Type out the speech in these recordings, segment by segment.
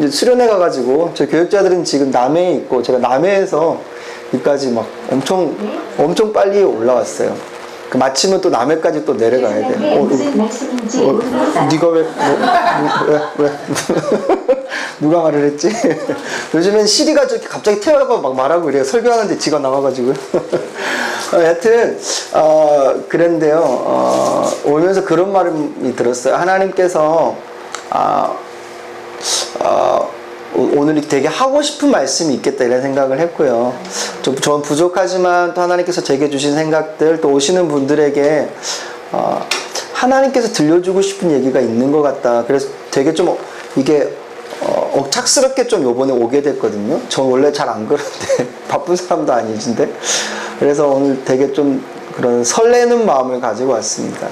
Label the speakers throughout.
Speaker 1: 이제 수련회 가가지고 저희 교육자들은 지금 남해에 있고 제가 남해에서 여기까지 막 엄청 빨리 올라왔어요. 그 마치면 또 남해까지 또 내려가야 돼. 네가 왜? 누가 말을 했지? 요즘엔 시리가 저렇게 갑자기 태워가고 막 말하고 그래요. 설교하는데 지가 나와가지고요. 하여튼 그런데요. 오면서 그런 말이 들었어요. 하나님께서 오늘 되게 하고 싶은 말씀이 있겠다 이런 생각을 했고요. 전 부족하지만 또 하나님께서 제게 주신 생각들, 또 오시는 분들에게 하나님께서 들려주고 싶은 얘기가 있는 것 같다. 그래서 되게 좀 이게 억착스럽게 좀 요번에 오게 됐거든요. 저 원래 잘 안 그러는데 바쁜 사람도 아니신데. 그래서 오늘 되게 좀 그런 설레는 마음을 가지고 왔습니다.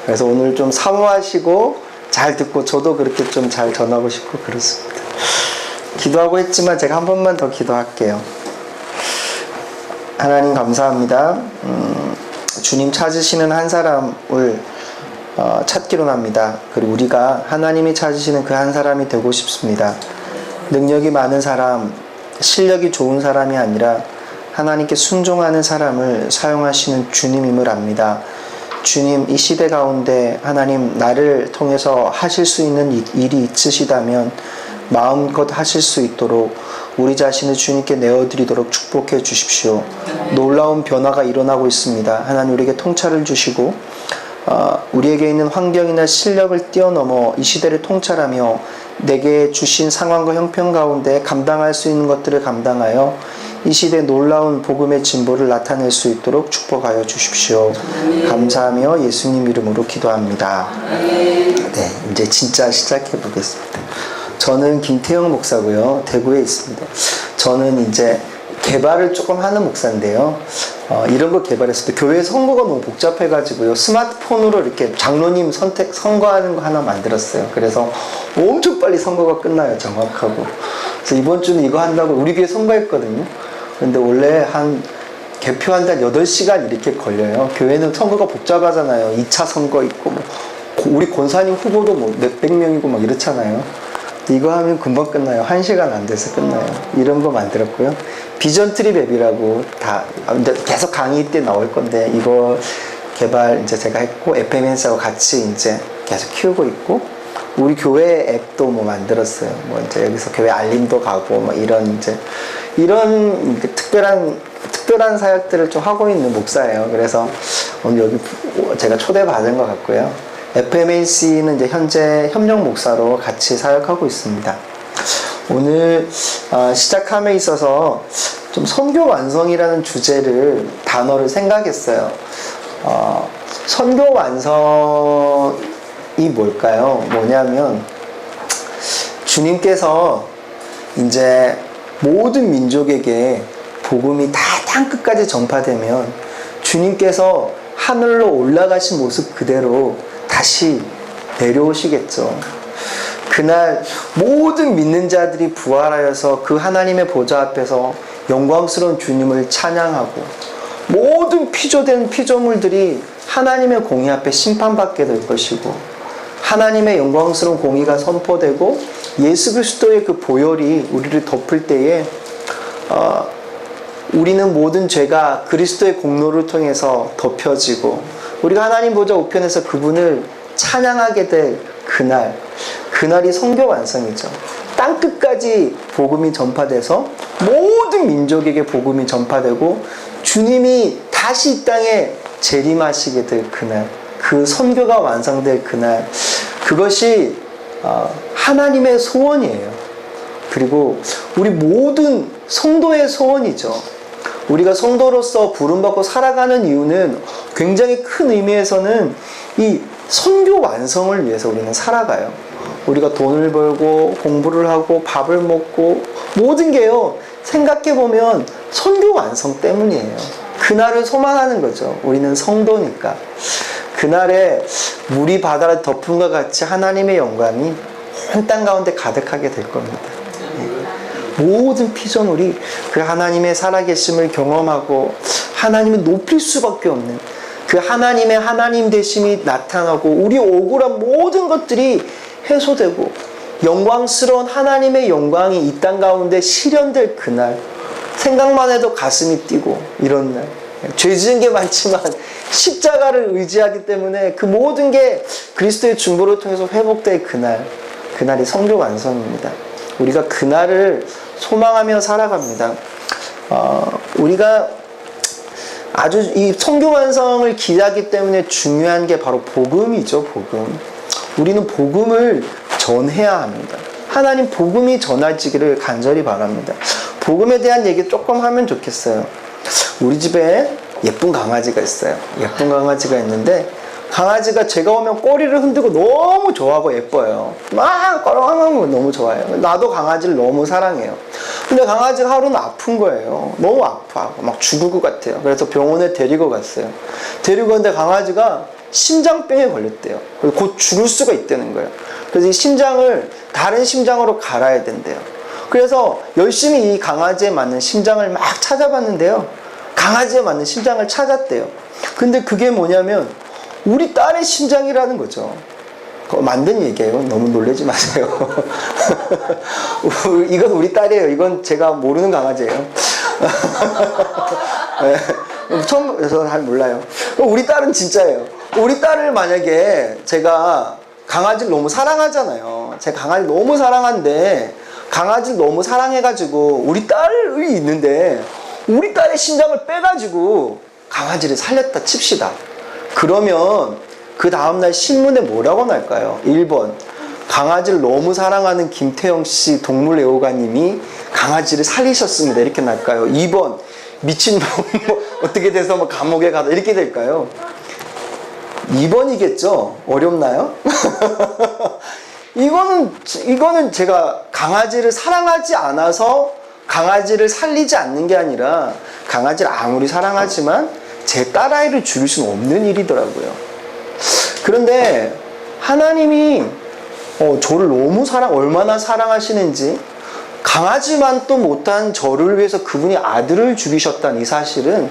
Speaker 1: 그래서 오늘 좀 사모하시고 잘 듣고 저도 그렇게 좀 잘 전하고 싶고 그렇습니다. 기도하고 했지만 제가 한 번만 더 기도할게요. 하나님 감사합니다. 주님 찾으시는 한 사람을 찾기로 합니다. 그리고 우리가 하나님이 찾으시는 그 한 사람이 되고 싶습니다. 능력이 많은 사람, 실력이 좋은 사람이 아니라 하나님께 순종하는 사람을 사용하시는 주님임을 압니다. 주님, 이 시대 가운데 하나님 나를 통해서 하실 수 있는 일이 있으시다면 마음껏 하실 수 있도록 우리 자신을 주님께 내어드리도록 축복해 주십시오. 놀라운 변화가 일어나고 있습니다. 하나님 우리에게 통찰을 주시고 우리에게 있는 환경이나 실력을 뛰어넘어 이 시대를 통찰하며 내게 주신 상황과 형편 가운데 감당할 수 있는 것들을 감당하여 이 시대의 놀라운 복음의 진보를 나타낼 수 있도록 축복하여 주십시오. 감사하며 예수님 이름으로 기도합니다. 네, 이제 진짜 시작해 보겠습니다. 저는 김태형 목사고요. 대구에 있습니다. 저는 이제 개발을 조금 하는 목사인데요. 이런 거 개발했을 때 교회 선거가 너무 복잡해가지고요. 스마트폰으로 이렇게 장로님 선거하는 거 하나 만들었어요. 그래서 엄청 빨리 선거가 끝나요. 정확하고. 그래서 이번 주는 이거 한다고 우리 교회 선거했거든요. 근데 원래 개표한 지 8시간 이렇게 걸려요. 교회는 선거가 복잡하잖아요. 2차 선거 있고, 우리 권사님 후보도 몇백 명이고 막 이렇잖아요. 이거 하면 금방 끝나요. 1시간 안 돼서 끝나요. 이런 거 만들었고요. 비전 트리 앱이라고 계속 강의 때 나올 건데, 이거 개발 이제 제가 했고, FMNS하고 같이 이제 계속 키우고 있고, 우리 교회 앱도 만들었어요. 이제 여기서 교회 알림도 가고, 이런 특별한 사역들을 좀 하고 있는 목사예요. 그래서 오늘 여기 제가 초대받은 것 같고요. FMAC는 이제 현재 협력 목사로 같이 사역하고 있습니다. 오늘 시작함에 있어서 좀 선교 완성이라는 단어를 생각했어요. 선교 완성이 뭘까요? 뭐냐면 주님께서 이제 모든 민족에게 복음이 다 땅끝까지 전파되면 주님께서 하늘로 올라가신 모습 그대로 다시 내려오시겠죠. 그날 모든 믿는 자들이 부활하여서 그 하나님의 보좌 앞에서 영광스러운 주님을 찬양하고 모든 피조된 피조물들이 하나님의 공의 앞에 심판받게 될 것이고 하나님의 영광스러운 공의가 선포되고 예수 그리스도의 그 보혈이 우리를 덮을 때에 우리는 모든 죄가 그리스도의 공로를 통해서 덮여지고 우리가 하나님 보좌 우편에서 그분을 찬양하게 될 그날이 선교 완성이죠. 땅끝까지 복음이 전파돼서 모든 민족에게 복음이 전파되고 주님이 다시 이 땅에 재림하시게 될 그날, 그 선교가 완성될 그날, 그것이 하나님의 소원이에요. 그리고 우리 모든 성도의 소원이죠. 우리가 성도로서 부름받고 살아가는 이유는 굉장히 큰 의미에서는 이 선교 완성을 위해서 우리는 살아가요. 우리가 돈을 벌고 공부를 하고 밥을 먹고 모든 게요, 생각해보면 선교 완성 때문이에요. 그날을 소망하는 거죠. 우리는 성도니까. 그날에 물이 바다를 덮음과 같이 하나님의 영광이 온 땅 가운데 가득하게 될 겁니다. 모든 피조물이 그 하나님의 살아계심을 경험하고 하나님을 높일 수밖에 없는 그 하나님의 하나님 되심이 나타나고 우리 억울한 모든 것들이 해소되고 영광스러운 하나님의 영광이 이 땅 가운데 실현될 그날, 생각만 해도 가슴이 뛰고 이런 날, 죄 지은 게 많지만 십자가를 의지하기 때문에 그 모든 게 그리스도의 중보를 통해서 회복될 그날이 성교 완성입니다. 우리가 그날을 소망하며 살아갑니다. 우리가 아주 이 성교 완성을 기대하기 때문에 중요한 게 바로 복음이죠. 복음. 우리는 복음을 전해야 합니다. 하나님 복음이 전해지기를 간절히 바랍니다. 복음에 대한 얘기 조금 하면 좋겠어요. 우리 집에 예쁜 강아지가 있어요. 예쁜 강아지가 있는데 강아지가 제가 오면 꼬리를 흔들고 너무 좋아하고 예뻐요. 막 꺼렁하고 너무 좋아해요. 나도 강아지를 너무 사랑해요. 근데 강아지가 하루는 아픈 거예요. 너무 아파하고 막 죽을 것 같아요. 그래서 병원에 데리고 갔어요. 데리고 갔는데 강아지가 심장병에 걸렸대요. 그래서 곧 죽을 수가 있다는 거예요. 그래서 이 심장을 다른 심장으로 갈아야 된대요. 그래서 열심히 이 강아지에 맞는 심장을 막 찾아봤는데요. 강아지에 맞는 심장을 찾았대요. 근데 그게 뭐냐면 우리 딸의 심장이라는 거죠. 만든 얘기예요. 너무 놀라지 마세요. 이건 우리 딸이에요. 이건 제가 모르는 강아지예요. 네. 처음에서 잘 몰라요. 우리 딸은 진짜예요. 우리 딸을 만약에 제가 강아지를 너무 사랑하잖아요. 제가 강아지를 너무 사랑한데 강아지를 너무 사랑해가지고 우리 딸이 있는데 우리 딸의 심장을 빼가지고 강아지를 살렸다 칩시다. 그러면 그 다음날 신문에 뭐라고 날까요? 1번 강아지를 너무 사랑하는 김태형씨 동물애호가님이 강아지를 살리셨습니다. 이렇게 날까요? 2번 미친놈 어떻게 돼서 뭐 감옥에 가다 이렇게 될까요? 2번이겠죠? 어렵나요? 이거는 제가 강아지를 사랑하지 않아서 강아지를 살리지 않는 게 아니라 강아지를 아무리 사랑하지만 제 딸아이를 죽일 수는 없는 일이더라고요. 그런데 하나님이 저를 너무 얼마나 사랑하시는지 강아지만 또 못한 저를 위해서 그분이 아들을 죽이셨다는 이 사실은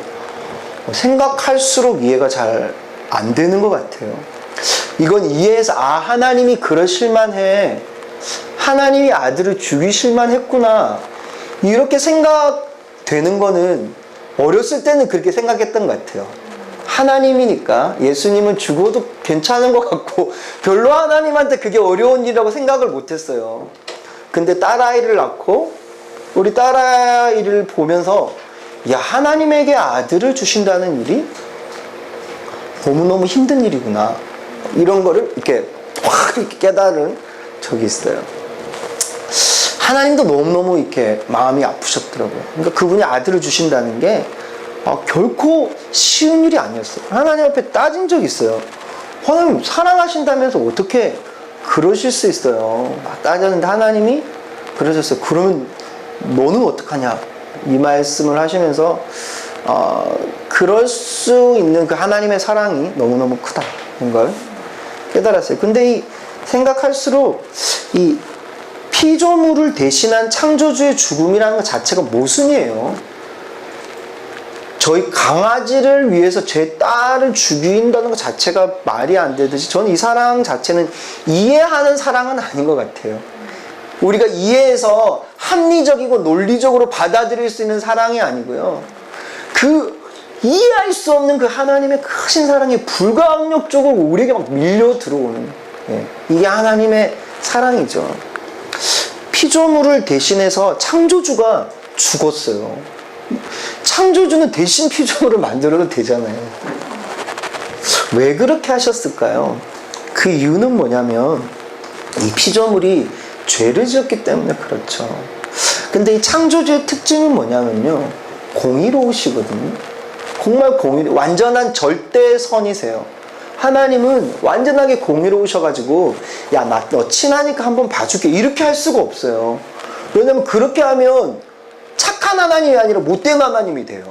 Speaker 1: 생각할수록 이해가 잘 안 되는 것 같아요. 이건 이해해서 하나님이 그러실만 해. 하나님이 아들을 죽이실만 했구나. 이렇게 생각되는 거는 어렸을 때는 그렇게 생각했던 것 같아요. 하나님이니까 예수님은 죽어도 괜찮은 것 같고 별로 하나님한테 그게 어려운 일이라고 생각을 못했어요. 근데 딸아이를 낳고 우리 딸아이를 보면서 하나님에게 아들을 주신다는 일이 너무너무 힘든 일이구나. 이런 거를 이렇게 확 이렇게 깨달은 적이 있어요. 하나님도 너무너무 이렇게 마음이 아프셨더라고요. 그러니까 그분이 아들을 주신다는 게 결코 쉬운 일이 아니었어요. 하나님 앞에 따진 적이 있어요. 하나님 사랑하신다면서 어떻게 그러실 수 있어요? 막 따졌는데 하나님이 그러셨어요. 그러면 너는 어떡하냐? 이 말씀을 하시면서 그럴 수 있는 그 하나님의 사랑이 너무너무 크다는 걸 깨달았어요. 근데 생각할수록 이 피조물을 대신한 창조주의 죽음이라는 것 자체가 모순이에요. 저희 강아지를 위해서 제 딸을 죽인다는 것 자체가 말이 안 되듯이 저는 이 사랑 자체는 이해하는 사랑은 아닌 것 같아요. 우리가 이해해서 합리적이고 논리적으로 받아들일 수 있는 사랑이 아니고요. 이해할 수 없는 그 하나님의 크신 사랑이 불가항력적으로 우리에게 막 밀려 들어오는 이게 하나님의 사랑이죠. 피조물을 대신해서 창조주가 죽었어요. 창조주는 대신 피조물을 만들어도 되잖아요. 왜 그렇게 하셨을까요? 그 이유는 뭐냐면 이 피조물이 죄를 지었기 때문에 그렇죠. 근데 이 창조주의 특징은 뭐냐면요, 공의로우시거든요. 정말 완전한 절대선이세요. 하나님은 완전하게 공의로우셔가지고 너 친하니까 한번 봐줄게 이렇게 할 수가 없어요. 왜냐면 그렇게 하면 착한 하나님이 아니라 못된 하나님이 돼요.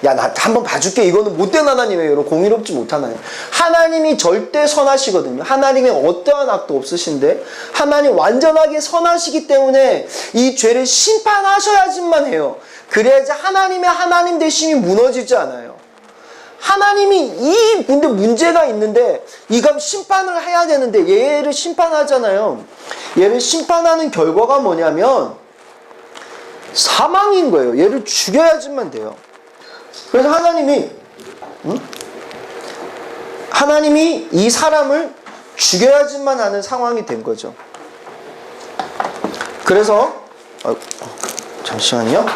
Speaker 1: 나 한번 봐줄게 이거는 못된 하나님이에요. 공의롭지 못한 하나님. 하나님이 절대 선하시거든요. 하나님의 어떠한 악도 없으신데 하나님 완전하게 선하시기 때문에 이 죄를 심판하셔야지만 해요. 그래야지 하나님의 하나님 되심이 무너지지 않아요. 하나님이 근데 문제가 있는데 이가 심판을 해야 되는데 얘를 심판하잖아요. 얘를 심판하는 결과가 뭐냐면 사망인 거예요. 얘를 죽여야지만 돼요. 그래서 하나님이 이 사람을 죽여야지만 하는 상황이 된 거죠. 그래서 잠시만요.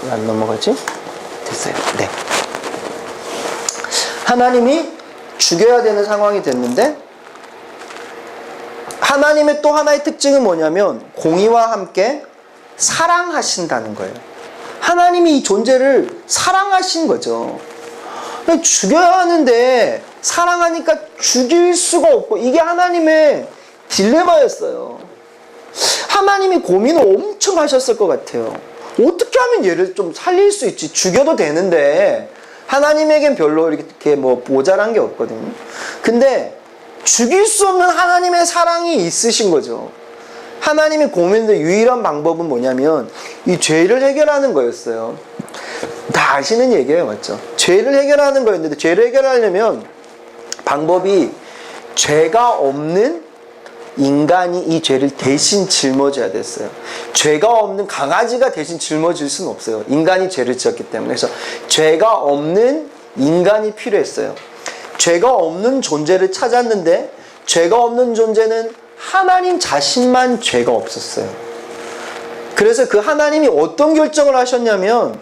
Speaker 1: 왜 안 넘어가지? 됐어요. 네. 하나님이 죽여야 되는 상황이 됐는데 하나님의 또 하나의 특징은 뭐냐면 공의와 함께 사랑하신다는 거예요. 하나님이 이 존재를 사랑하신 거죠. 죽여야 하는데 사랑하니까 죽일 수가 없고 이게 하나님의 딜레마였어요. 하나님이 고민을 엄청 하셨을 것 같아요. 어떻게 하면 얘를 좀 살릴 수 있지? 죽여도 되는데 하나님에겐 별로 이렇게 뭐 모자란 게 없거든요. 근데 죽일 수 없는 하나님의 사랑이 있으신 거죠. 하나님이 고민의 유일한 방법은 뭐냐면 이 죄를 해결하는 거였어요. 다 아시는 얘기예요, 맞죠? 죄를 해결하는 거였는데 죄를 해결하려면 방법이 죄가 없는 인간이 이 죄를 대신 짊어져야 됐어요. 죄가 없는 강아지가 대신 짊어질 수는 없어요. 인간이 죄를 지었기 때문에. 그래서 죄가 없는 인간이 필요했어요. 죄가 없는 존재를 찾았는데 죄가 없는 존재는 하나님 자신만 죄가 없었어요. 그래서 그 하나님이 어떤 결정을 하셨냐면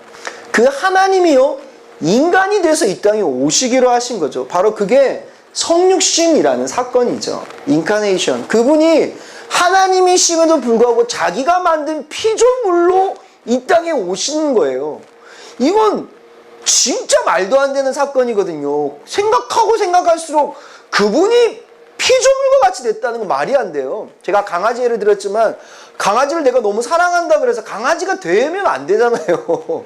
Speaker 1: 그 하나님이요 인간이 돼서 이 땅에 오시기로 하신 거죠. 바로 그게 성육신이라는 사건이죠. 인카네이션. 그분이 하나님이심에도 불구하고 자기가 만든 피조물로 이 땅에 오시는 거예요. 이건 진짜 말도 안 되는 사건이거든요. 생각하고 생각할수록 그분이 피조물과 같이 됐다는 건 말이 안 돼요. 제가 강아지 예를 들었지만 강아지를 내가 너무 사랑한다 그래서 강아지가 되면 안 되잖아요.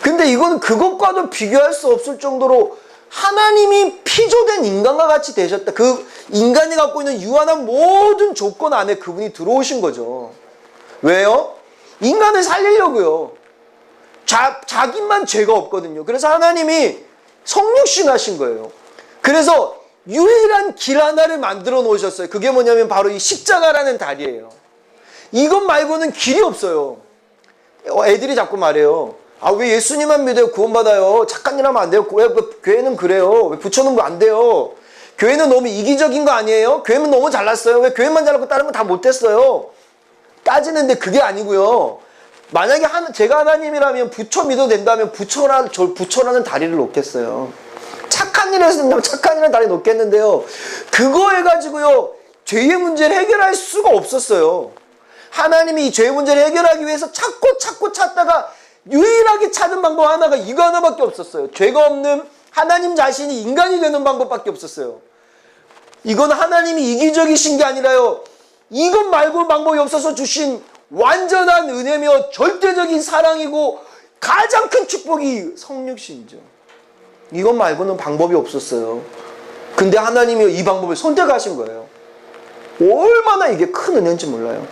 Speaker 1: 근데 이건 그것과도 비교할 수 없을 정도로 하나님이 피조된 인간과 같이 되셨다. 그 인간이 갖고 있는 유한한 모든 조건 안에 그분이 들어오신 거죠. 왜요? 인간을 살리려고요. 자기만 죄가 없거든요. 그래서 하나님이 성육신 하신 거예요. 그래서 유일한 길 하나를 만들어 놓으셨어요. 그게 뭐냐면 바로 이 십자가라는 다리예요. 이것 말고는 길이 없어요. 애들이 자꾸 말해요. 아, 왜 예수님만 믿어요? 구원받아요. 착한 일 하면 안 돼요. 왜 교회는 그래요? 왜 붙여놓으면 안 돼요? 교회는 너무 이기적인 거 아니에요? 교회는 너무 잘났어요. 왜 교회만 잘났고 다른 건 다 못했어요? 따지는데 그게 아니고요. 만약에 제가 하나님이라면 부처 믿어도 된다면 부처라는 다리를 놓겠어요. 착한 일 했으면 착한 일은 다리 놓겠는데요. 그거 해가지고요. 죄의 문제를 해결할 수가 없었어요. 하나님이 이 죄의 문제를 해결하기 위해서 찾고 찾다가 유일하게 찾은 방법 하나가 이거 하나밖에 없었어요. 죄가 없는 하나님 자신이 인간이 되는 방법밖에 없었어요. 이건 하나님이 이기적이신 게 아니라요. 이것 말고 방법이 없어서 주신 완전한 은혜며 절대적인 사랑이고 가장 큰 축복이 성육신이죠. 이것 말고는 방법이 없었어요. 근데 하나님이 이 방법을 선택하신 거예요. 얼마나 이게 큰 은혜인지 몰라요.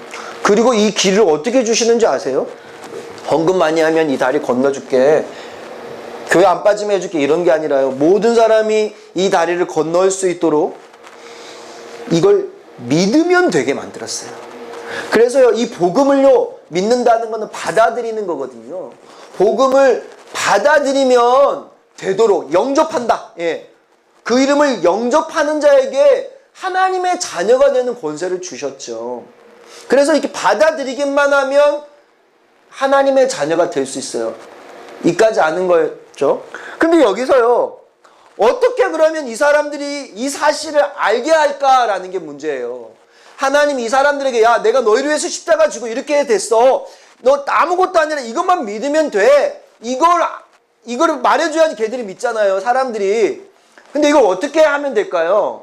Speaker 1: 그리고 이 길을 어떻게 주시는지 아세요? 헌금 많이 하면 이 다리 건너줄게. 교회 안 빠지면 해줄게. 이런 게 아니라요. 모든 사람이 이 다리를 건널 수 있도록 이걸 믿으면 되게 만들었어요. 그래서요, 이 복음을요, 믿는다는 것은 받아들이는 거거든요. 복음을 받아들이면 되도록 영접한다. 예. 그 이름을 영접하는 자에게 하나님의 자녀가 되는 권세를 주셨죠. 그래서 이렇게 받아들이기만 하면 하나님의 자녀가 될 수 있어요. 이까지 아는 거였죠. 근데 여기서요, 어떻게 그러면 이 사람들이 이 사실을 알게 할까라는 게 문제예요. 하나님이 이 사람들에게 야, 내가 너희를 위해서 십자가 지고 이렇게 됐어. 너 아무것도 아니라 이것만 믿으면 돼. 이걸 말해줘야지 걔들이 믿잖아요, 사람들이. 근데 이걸 어떻게 하면 될까요?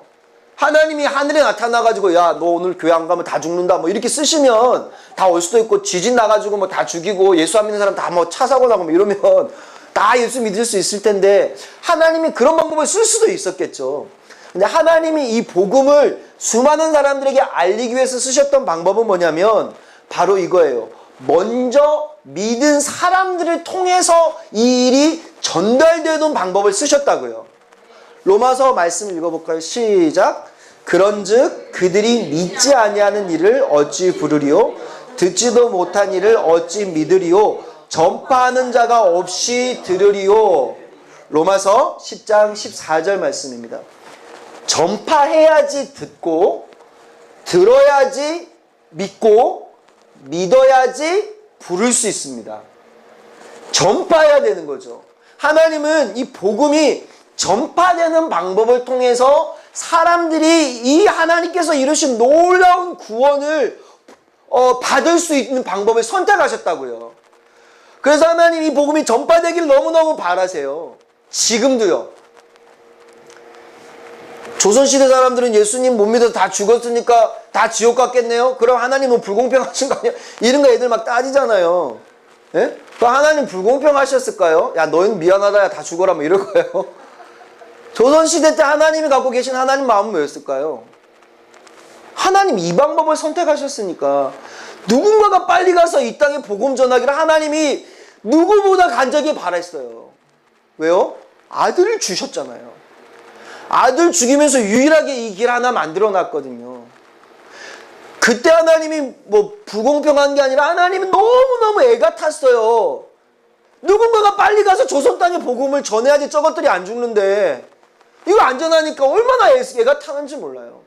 Speaker 1: 하나님이 하늘에 나타나가지고 야, 너 오늘 교회 안 가면 다 죽는다 뭐 이렇게 쓰시면 다 올 수도 있고, 지진 나가지고 뭐 다 죽이고 예수 안 믿는 사람 다 뭐 차 사고 나고 뭐 이러면 다 예수 믿을 수 있을 텐데 하나님이 그런 방법을 쓸 수도 있었겠죠. 근데 하나님이 이 복음을 수많은 사람들에게 알리기 위해서 쓰셨던 방법은 뭐냐면 바로 이거예요. 먼저 믿은 사람들을 통해서 이 일이 전달되는 방법을 쓰셨다고요. 로마서 말씀 읽어볼까요? 시작. 그런즉 그들이 믿지 아니하는 일을 어찌 부르리요? 듣지도 못한 일을 어찌 믿으리요? 전파하는 자가 없이 들으리요? 로마서 10장 14절 말씀입니다. 전파해야지 듣고, 들어야지 믿고, 믿어야지 부를 수 있습니다. 전파해야 되는 거죠. 하나님은 이 복음이 전파되는 방법을 통해서 사람들이 이 하나님께서 이루신 놀라운 구원을 받을 수 있는 방법을 선택하셨다고요. 그래서 하나님 이 복음이 전파되기를 너무너무 바라세요. 지금도요. 조선시대 사람들은 예수님 못 믿어서 다 죽었으니까 다 지옥 갔겠네요? 그럼 하나님은 불공평하신 거 아니야? 이런 거 애들 막 따지잖아요. 예? 그럼 하나님 불공평하셨을까요? 야, 너희는 미안하다. 야, 다 죽어라. 뭐 이럴 거예요. 조선시대 때 하나님이 갖고 계신 하나님 마음은 뭐였을까요? 하나님 이 방법을 선택하셨으니까 누군가가 빨리 가서 이 땅에 복음 전하기를 하나님이 누구보다 간절히 바랬어요. 왜요? 아들을 주셨잖아요. 아들 죽이면서 유일하게 이 길 하나 만들어 놨거든요. 그때 하나님이 뭐 불공평한 게 아니라 하나님은 너무너무 애가 탔어요. 누군가가 빨리 가서 조선 땅에 복음을 전해야지 저것들이 안 죽는데 이거 안전하니까 얼마나 애가 타는지 몰라요.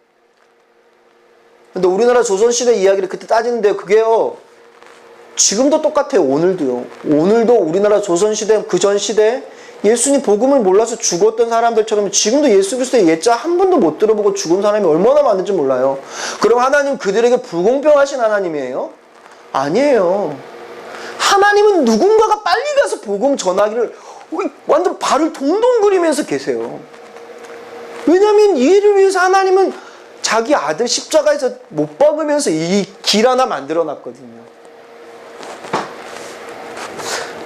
Speaker 1: 근데 우리나라 조선시대 이야기를 그때 따지는데 그게요, 지금도 똑같아요. 오늘도요. 오늘도 우리나라 조선시대 그 전 시대 예수님 복음을 몰라서 죽었던 사람들처럼 지금도 예수 그리스도의 예자 한 번도 못 들어보고 죽은 사람이 얼마나 많은지 몰라요. 그럼 하나님 그들에게 불공평하신 하나님이에요? 아니에요. 하나님은 누군가가 빨리 가서 복음 전하기를 완전 발을 동동 그리면서 계세요. 왜냐하면 이를 위해서 하나님은 자기 아들 십자가에서 못 박으면서 이 길 하나 만들어 놨거든요.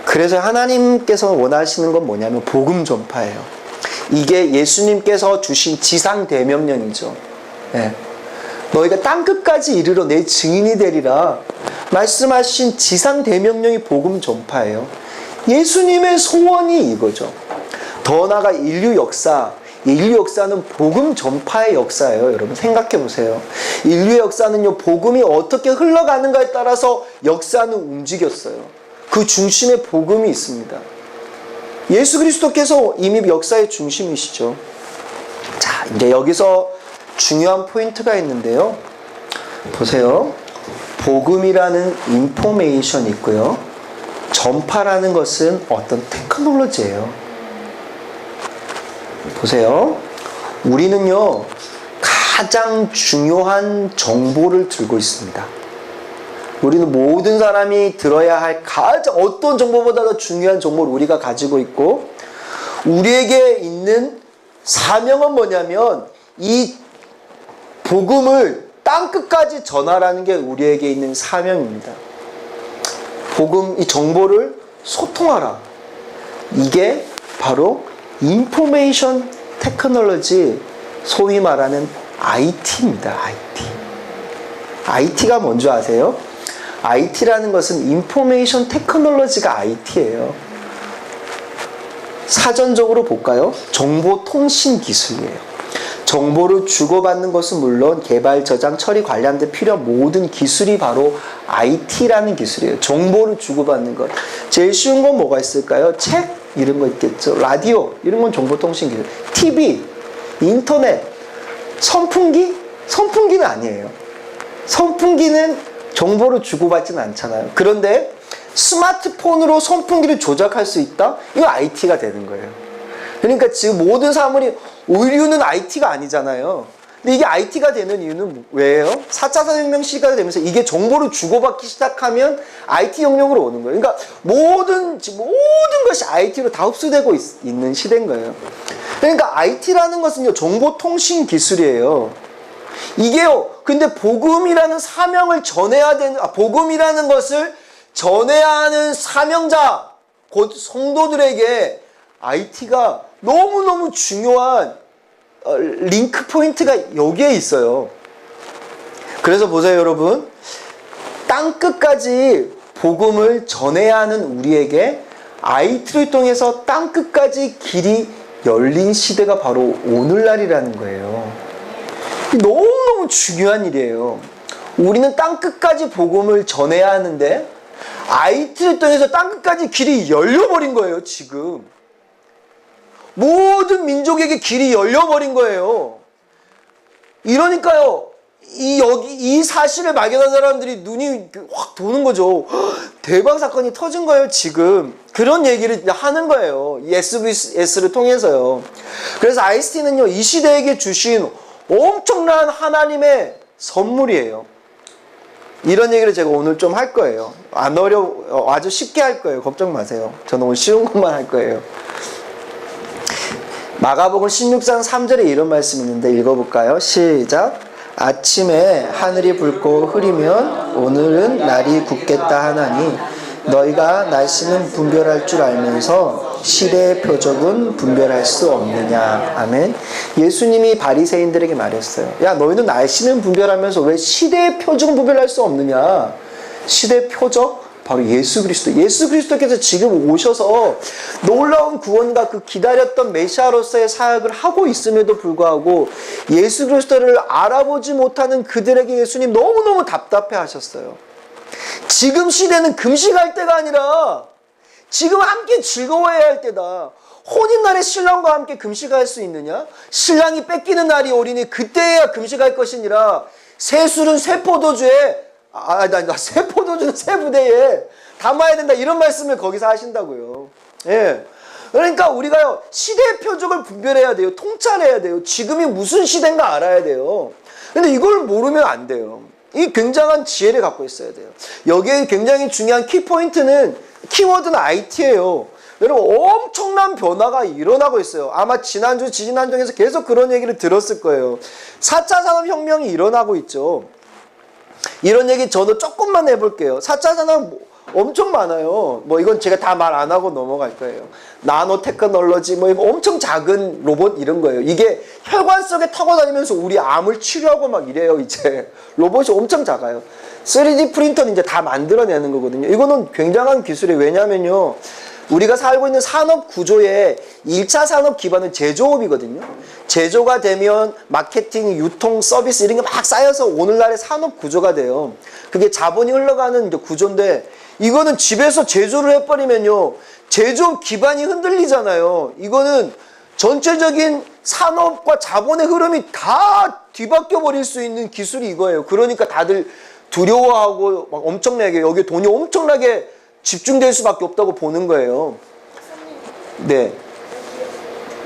Speaker 1: 그래서 하나님께서 원하시는 건 뭐냐면 복음 전파예요. 이게 예수님께서 주신 지상 대명령이죠. 네. 너희가 땅끝까지 이르러 내 증인이 되리라 말씀하신 지상 대명령이 복음 전파예요. 예수님의 소원이 이거죠. 더 나아가 인류 역사는 복음 전파의 역사예요. 여러분 생각해 보세요. 인류의 역사는요, 복음이 어떻게 흘러가는가에 따라서 역사는 움직였어요. 그 중심에 복음이 있습니다. 예수 그리스도께서 이미 역사의 중심이시죠. 자, 이제 여기서 중요한 포인트가 있는데요. 보세요. 복음이라는 인포메이션이 있고요. 전파라는 것은 어떤 테크놀로지예요. 보세요. 우리는요, 가장 중요한 정보를 들고 있습니다. 우리는 모든 사람이 들어야 할 가장 어떤 정보보다도 중요한 정보를 우리가 가지고 있고, 우리에게 있는 사명은 뭐냐면 이 복음을 땅끝까지 전하라는 게 우리에게 있는 사명입니다. 복음, 이 정보를 소통하라. 이게 바로 인포메이션 테크놀로지, 소위 말하는 IT입니다. IT가 뭔지 아세요? IT라는 것은 인포메이션 테크놀로지가 IT예요. 사전적으로 볼까요? 정보통신 기술이에요. 정보를 주고받는 것은 물론 개발, 저장, 처리, 관련된 필요한 모든 기술이 바로 IT라는 기술이에요. 정보를 주고받는 것. 제일 쉬운 건 뭐가 있을까요? 책 이런 거 있겠죠. 라디오 이런 건 정보통신 기술. TV, 인터넷, 선풍기? 선풍기는 아니에요. 선풍기는 정보를 주고받지는 않잖아요. 그런데 스마트폰으로 선풍기를 조작할 수 있다? 이거 IT가 되는 거예요. 그러니까 지금 모든 사물이, 의류는 IT가 아니잖아요. 근데 이게 IT가 되는 이유는 왜예요? 4차 산업혁명 시대가 되면서 이게 정보를 주고받기 시작하면 IT 영역으로 오는 거예요. 그러니까 모든 것이 IT로 다 흡수되고 있는 시대인 거예요. 그러니까 IT라는 것은요, 정보통신 기술이에요. 이게요, 근데 복음이라는 사명을 전해야 되는, 복음이라는 것을 전해야 하는 사명자, 곧 성도들에게 IT가 너무너무 중요한 링크 포인트가 여기에 있어요. 그래서 보세요, 여러분. 땅끝까지 복음을 전해야 하는 우리에게 IT를 통해서 땅끝까지 길이 열린 시대가 바로 오늘날이라는 거예요. 너무너무 중요한 일이에요. 우리는 땅끝까지 복음을 전해야 하는데 IT를 통해서 땅끝까지 길이 열려버린 거예요. 지금 모든 민족에게 길이 열려버린 거예요. 이러니까요, 이 사실을 발견한 사람들이 눈이 확 도는 거죠. 대박 사건이 터진 거예요, 지금. 그런 얘기를 하는 거예요. SBS를 통해서요. 그래서 ICT는요, 이 시대에게 주신 엄청난 하나님의 선물이에요. 이런 얘기를 제가 오늘 좀 할 거예요. 아주 쉽게 할 거예요. 걱정 마세요. 저는 오늘 쉬운 것만 할 거예요. 마가복음 16장 3절에 이런 말씀이 있는데 읽어볼까요? 시작. 아침에 하늘이 붉고 흐리면 오늘은 날이 굳겠다 하나니 너희가 날씨는 분별할 줄 알면서 시대의 표적은 분별할 수 없느냐. 아멘. 예수님이 바리새인들에게 말했어요. 야, 너희는 날씨는 분별하면서 왜 시대의 표적은 분별할 수 없느냐. 시대의 표적? 바로 예수 그리스도. 예수 그리스도께서 지금 오셔서 놀라운 구원과 그 기다렸던 메시아로서의 사역을 하고 있음에도 불구하고 예수 그리스도를 알아보지 못하는 그들에게 예수님 너무너무 답답해 하셨어요. 지금 시대는 금식할 때가 아니라 지금 함께 즐거워해야 할 때다. 혼인날에 신랑과 함께 금식할 수 있느냐? 신랑이 뺏기는 날이 오리니 그때야 금식할 것이니라. 새 술은 새 포도주에 새 포도주는 새 부대에 담아야 된다. 이런 말씀을 거기서 하신다고요. 예. 그러니까 우리가요, 시대의 표적을 분별해야 돼요. 통찰해야 돼요. 지금이 무슨 시대인가 알아야 돼요. 근데 이걸 모르면 안 돼요. 이 굉장한 지혜를 갖고 있어야 돼요. 여기에 굉장히 중요한 키포인트는, 키워드는 IT예요. 여러분, 엄청난 변화가 일어나고 있어요. 아마 지난주, 지지난주에서 계속 그런 얘기를 들었을 거예요. 4차 산업혁명이 일어나고 있죠. 이런 얘기 저도 조금만 해볼게요. 4차 산업 엄청 많아요. 뭐 이건 제가 다 말 안 하고 넘어갈 거예요. 나노 테크놀로지, 뭐 이거 엄청 작은 로봇 이런 거예요. 이게 혈관 속에 타고 다니면서 우리 암을 치료하고 막 이래요. 이제 로봇이 엄청 작아요. 3D 프린터는 이제 다 만들어내는 거거든요. 이거는 굉장한 기술이에요. 왜냐면요, 우리가 살고 있는 산업 구조의 1차 산업 기반은 제조업이거든요. 제조가 되면 마케팅, 유통, 서비스 이런 게 막 쌓여서 오늘날의 산업 구조가 돼요. 그게 자본이 흘러가는 구조인데, 이거는 집에서 제조를 해버리면요, 제조업 기반이 흔들리잖아요. 이거는 전체적인 산업과 자본의 흐름이 다 뒤바뀌어 버릴 수 있는 기술이 이거예요. 그러니까 다들 두려워하고 막 엄청나게, 여기 돈이 엄청나게 집중될 수밖에 없다고 보는 거예요. 네.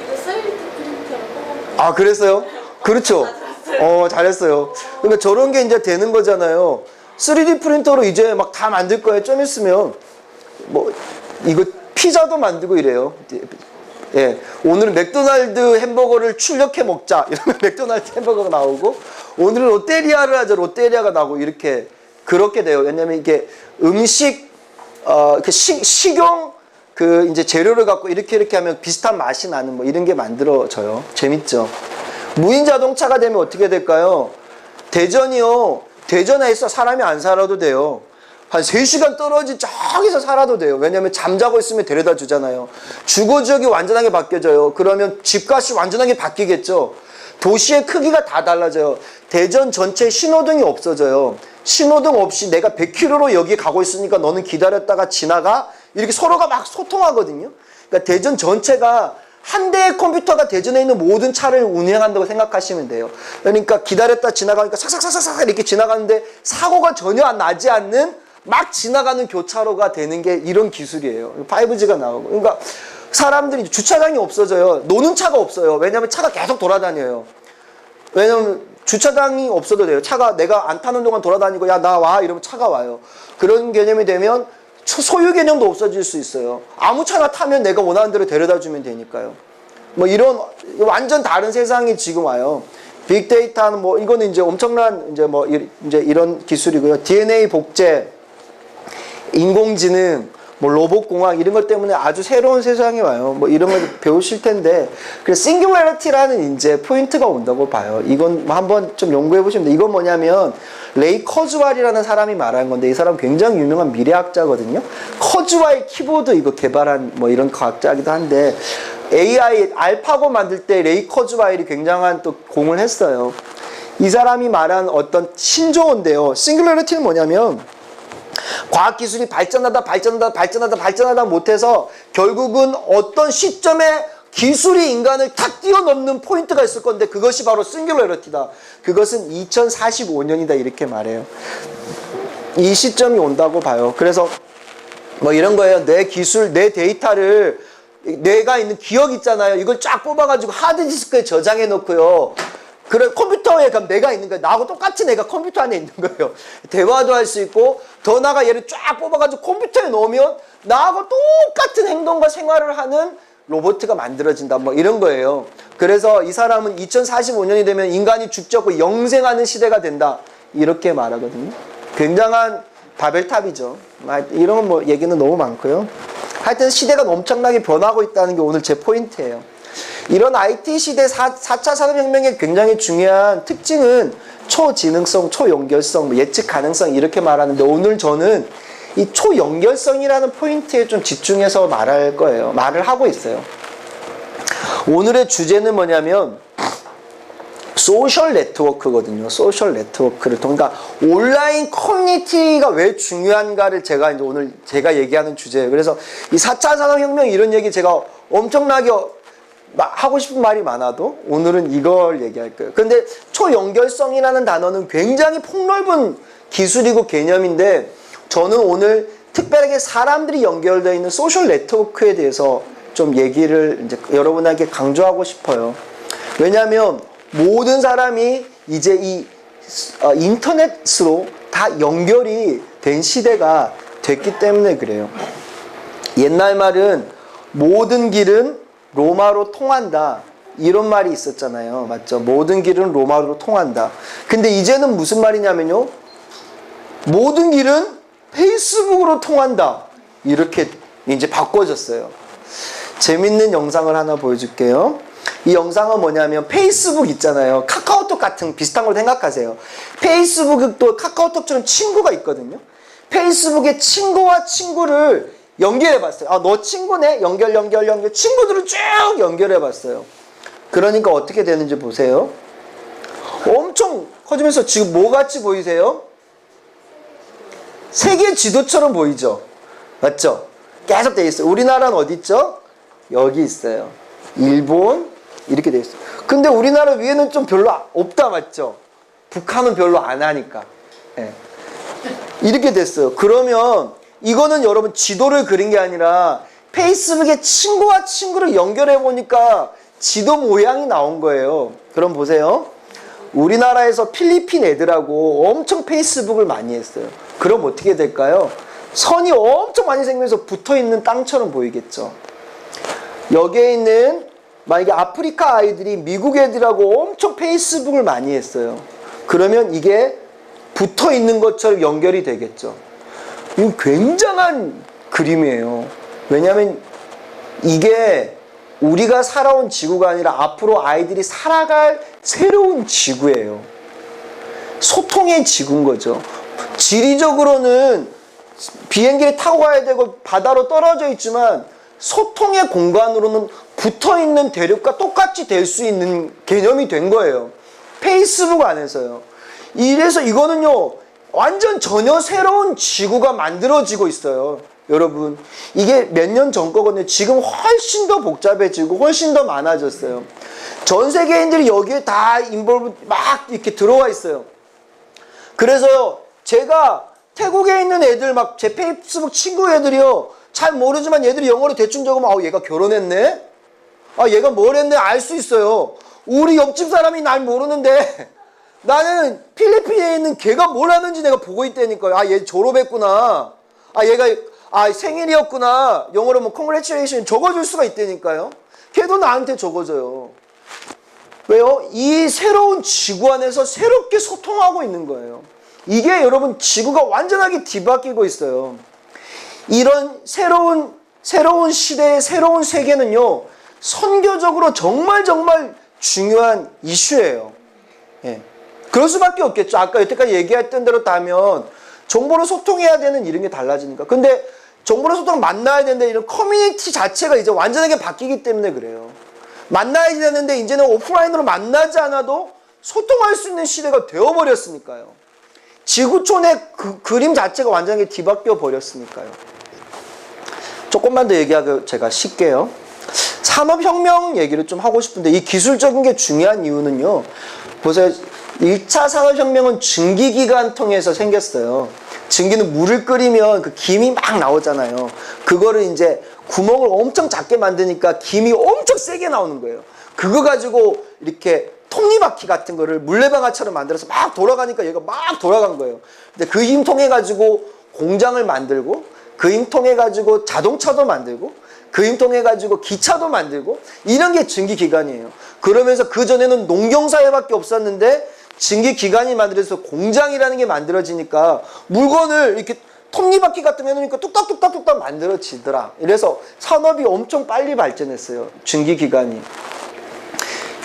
Speaker 2: 이거 3D 프린터로
Speaker 1: 아, 그랬어요? 그렇죠. 잘했어요. 그러니까 저런 게 이제 되는 거잖아요. 3D 프린터로 이제 막 다 만들 거예요. 좀 있으면 뭐 이거 피자도 만들고 이래요. 예, 오늘은 맥도날드 햄버거를 출력해 먹자 이러면 맥도날드 햄버거가 나오고, 오늘은 롯데리아를 하자 롯데리아가 나오고, 이렇게 그렇게 돼요. 왜냐면 이게 음식 식용 이제 재료를 갖고 이렇게 하면 비슷한 맛이 나는 뭐 이런 게 만들어져요. 재밌죠? 무인 자동차가 되면 어떻게 될까요? 대전에서 사람이 안 살아도 돼요. 한 3시간 떨어진 저기서 살아도 돼요. 왜냐면 잠자고 있으면 데려다 주잖아요. 주거지역이 완전하게 바뀌어져요. 그러면 집값이 완전하게 바뀌겠죠. 도시의 크기가 다 달라져요. 대전 전체 신호등이 없어져요. 신호등 없이 내가 100km로 여기 가고 있으니까 너는 기다렸다가 지나가. 이렇게 서로가 막 소통하거든요. 그러니까 대전 전체가 한 대의 컴퓨터가 대전에 있는 모든 차를 운행한다고 생각하시면 돼요. 그러니까 기다렸다 지나가니까 삭삭삭삭 이렇게 지나가는데 사고가 전혀 나지 않는 막 지나가는 교차로가 되는 게 이런 기술이에요. 5G가 나오고. 그러니까 사람들이 주차장이 없어져요. 노는 차가 없어요. 왜냐하면 차가 계속 돌아다녀요. 왜냐하면 주차장이 없어도 돼요. 차가 내가 안 타는 동안 돌아다니고 야 나 와 이러면 차가 와요. 그런 개념이 되면 소유 개념도 없어질 수 있어요. 아무 차나 타면 내가 원하는 대로 데려다 주면 되니까요. 뭐 이런 완전 다른 세상이 지금 와요. 빅데이터는 뭐 이거는 이제 엄청난 이제 이런 기술이고요. DNA 복제, 인공지능, 뭐 로봇공학 이런 것 때문에 아주 새로운 세상이 와요. 뭐 이런 걸 배우실 텐데, 그래서 싱귤러리티라는 이제 포인트가 온다고 봐요. 이건 뭐 한번 좀 연구해 보시면 돼요. 이건 뭐냐면 레이 커즈왈이라는 사람이 말한 건데, 이 사람 굉장히 유명한 미래학자거든요. 커즈왈 키보드 이거 개발한 뭐 이런 과학자이기도 한데, AI 알파고 만들 때 레이 커즈왈이 굉장한 또 공을 했어요. 이 사람이 말한 어떤 신조어인데요. 싱귤러리티는 뭐냐면 과학기술이 발전하다 못해서 결국은 어떤 시점에 기술이 인간을 탁 뛰어넘는 포인트가 있을 건데, 그것이 바로 싱귤러리티다. 그것은 2045년이다 이렇게 말해요. 이 시점이 온다고 봐요. 그래서 뭐 이런 거예요. 내 기술, 내 데이터를, 내가 있는 기억 있잖아요. 이걸 쫙 뽑아가지고 하드디스크에 저장해 놓고요. 그래, 컴퓨터에 그럼 내가 있는 거예요. 나하고 똑같이 내가 컴퓨터 안에 있는 거예요. 대화도 할 수 있고, 더 나아가 얘를 쫙 뽑아가지고 컴퓨터에 넣으면 나하고 똑같은 행동과 생활을 하는 로봇가 만들어진다. 뭐 이런 거예요. 그래서 이 사람은 2045년이 되면 인간이 죽지 않고 영생하는 시대가 된다. 이렇게 말하거든요. 굉장한 바벨탑이죠. 이런 건 뭐 얘기는 너무 많고요. 하여튼 시대가 엄청나게 변하고 있다는 게 오늘 제 포인트예요. 이런 IT 시대 4차 산업혁명의 굉장히 중요한 특징은 초지능성, 초연결성, 뭐 예측 가능성 이렇게 말하는데, 오늘 저는 이 초연결성이라는 포인트에 좀 집중해서 말할 거예요. 말을 하고 있어요. 오늘의 주제는 뭐냐면 소셜 네트워크거든요. 소셜 네트워크를 그러니까 온라인 커뮤니티가 왜 중요한가를 제가 이제 오늘 제가 얘기하는 주제예요. 그래서 이 4차 산업혁명 이런 얘기 제가 엄청나게 하고 싶은 말이 많아도 오늘은 이걸 얘기할 거예요. 근데 초연결성이라는 단어는 굉장히 폭넓은 기술이고 개념인데, 저는 오늘 특별하게 사람들이 연결되어 있는 소셜 네트워크에 대해서 좀 얘기를 이제 여러분에게 강조하고 싶어요. 왜냐하면 모든 사람이 이제 이 인터넷으로 다 연결이 된 시대가 됐기 때문에 그래요. 옛날 말은 모든 길은 로마로 통한다. 이런 말이 있었잖아요. 맞죠? 모든 길은 로마로 통한다. 근데 이제는 무슨 말이냐면요. 모든 길은 페이스북으로 통한다. 이렇게 이제 바꿔졌어요. 재밌는 영상을 하나 보여줄게요. 이 영상은 뭐냐면 페이스북 있잖아요. 카카오톡 같은 비슷한 걸 생각하세요. 페이스북도 카카오톡처럼 친구가 있거든요. 페이스북에 친구와 친구를 연결해봤어요. 아, 너 친구네? 연결. 친구들을 쭉 연결해봤어요. 그러니까 어떻게 되는지 보세요. 엄청 커지면서 지금 뭐 같이 보이세요? 세계 지도처럼 보이죠? 맞죠? 계속 돼 있어요. 우리나라는 어디 있죠? 여기 있어요. 일본 이렇게 돼 있어요. 근데 우리나라 위에는 좀 별로 없다. 맞죠? 북한은 별로 안 하니까. 네. 이렇게 됐어요. 그러면 이거는 여러분 지도를 그린 게 아니라 페이스북에 친구와 친구를 연결해 보니까 지도 모양이 나온 거예요. 그럼 보세요. 우리나라에서 필리핀 애들하고 엄청 페이스북을 많이 했어요. 그럼 어떻게 될까요? 선이 엄청 많이 생기면서 붙어있는 땅처럼 보이겠죠. 여기에 있는 만약에 아프리카 아이들이 미국 애들하고 엄청 페이스북을 많이 했어요. 그러면 이게 붙어있는 것처럼 연결이 되겠죠. 이건 굉장한 그림이에요. 왜냐하면 이게 우리가 살아온 지구가 아니라 앞으로 아이들이 살아갈 새로운 지구예요. 소통의 지구인 거죠. 지리적으로는 비행기를 타고 가야 되고 바다로 떨어져 있지만 소통의 공간으로는 붙어있는 대륙과 똑같이 될 수 있는 개념이 된 거예요. 페이스북 안에서요. 이래서 이거는요, 완전 전혀 새로운 지구가 만들어지고 있어요. 여러분, 이게 몇 년 전 거거든요. 지금 훨씬 더 복잡해지고 훨씬 더 많아졌어요. 전 세계인들이 여기에 다 인볼브 막 이렇게 들어와 있어요. 그래서요, 제가 태국에 있는 애들 막 제 페이스북 친구 애들이요, 잘 모르지만 얘들이 영어로 대충 적으면 아, 얘가 결혼했네? 아, 얘가 뭘 했네? 알 수 있어요. 우리 옆집 사람이 날 모르는데 나는 필리핀에 있는 걔가 뭘 하는지 내가 보고 있다니까요. 아, 얘 졸업했구나. 아, 얘가 생일이었구나. 영어로 뭐 congratulation 적어줄 수가 있다니까요. 걔도 나한테 적어줘요. 왜요? 이 새로운 지구 안에서 새롭게 소통하고 있는 거예요. 이게 여러분 지구가 완전하게 뒤바뀌고 있어요. 이런 새로운 시대의 새로운 세계는요, 선교적으로 정말 중요한 이슈예요. 예. 그럴 수밖에 없겠죠. 아까 여태까지 얘기했던 대로 따면 정보로 소통해야 되는 이런 게 달라지니까. 근데 정보로 소통 만나야 되는데 이런 커뮤니티 자체가 이제 완전하게 바뀌기 때문에 그래요. 만나야 되는데 이제는 오프라인으로 만나지 않아도 소통할 수 있는 시대가 되어버렸으니까요. 지구촌의 그림 자체가 완전히 뒤바뀌어 버렸으니까요. 조금만 더 얘기하고 제가 쉴게요. 산업혁명 얘기를 좀 하고 싶은데 이 기술적인 게 중요한 이유는요. 보세요. 1차 산업혁명은 증기기관 통해서 생겼어요. 증기는 물을 끓이면 그 김이 막 나오잖아요. 그거를 이제 구멍을 엄청 작게 만드니까 김이 엄청 세게 나오는 거예요. 그거 가지고 이렇게 톱니바퀴 같은 거를 물레방아처럼 만들어서 막 돌아가니까 얘가 막 돌아간 거예요. 근데 그 힘 통해 가지고 공장을 만들고 그 힘 통해 가지고 자동차도 만들고 그 힘 통해 가지고 기차도 만들고 이런 게 증기기관이에요. 그러면서 그 전에는 농경사회밖에 없었는데 증기기관이 만들어서 공장이라는 게 만들어지니까 물건을 이렇게 톱니바퀴 같은 거 해놓으니까 뚝딱뚝딱 만들어지더라. 이래서 산업이 엄청 빨리 발전했어요. 증기기관이.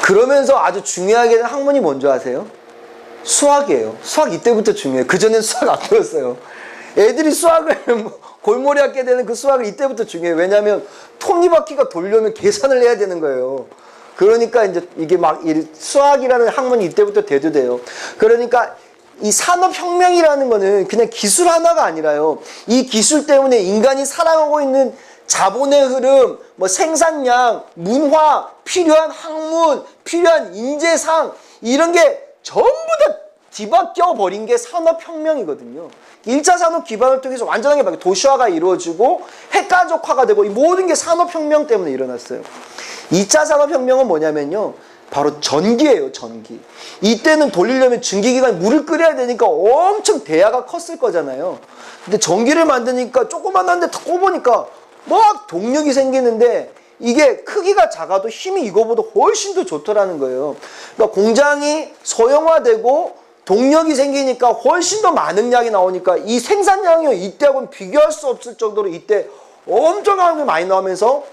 Speaker 1: 그러면서 아주 중요하게 학문이 뭔지 아세요? 수학이에요. 수학 이때부터 중요해요. 그전엔 수학 안 배웠어요. 애들이 수학을 골머리 하게 되는 그 수학을 이때부터 중요해요. 왜냐하면 톱니바퀴가 돌려면 계산을 해야 되는 거예요. 그러니까 이제 이게 막 수학이라는 학문이 이때부터 대두돼요. 그러니까 이 산업혁명이라는 거는 그냥 기술 하나가 아니라요. 이 기술 때문에 인간이 살아가고 있는 자본의 흐름, 뭐 생산량, 문화, 필요한 학문, 필요한 인재상 이런 게 전부 다 뒤바뀌어 버린 게 산업혁명이거든요. 1차 산업 기반을 통해서 완전하게 바뀌어 도시화가 이루어지고 핵가족화가 되고 이 모든 게 산업혁명 때문에 일어났어요. 2차 산업혁명은 뭐냐면요. 바로 전기예요, 전기. 이때는 돌리려면 증기기관에 물을 끓여야 되니까 엄청 대야가 컸을 거잖아요. 근데 전기를 만드니까 조그만한데 다 꼽으니까 막 동력이 생기는데 이게 크기가 작아도 힘이 이거보다 훨씬 더 좋더라는 거예요. 그러니까 공장이 소형화되고 동력이 생기니까 훨씬 더 많은 양이 나오니까 이 생산량이 이때하고는 비교할 수 없을 정도로 이때 엄청나게 많이 나오면서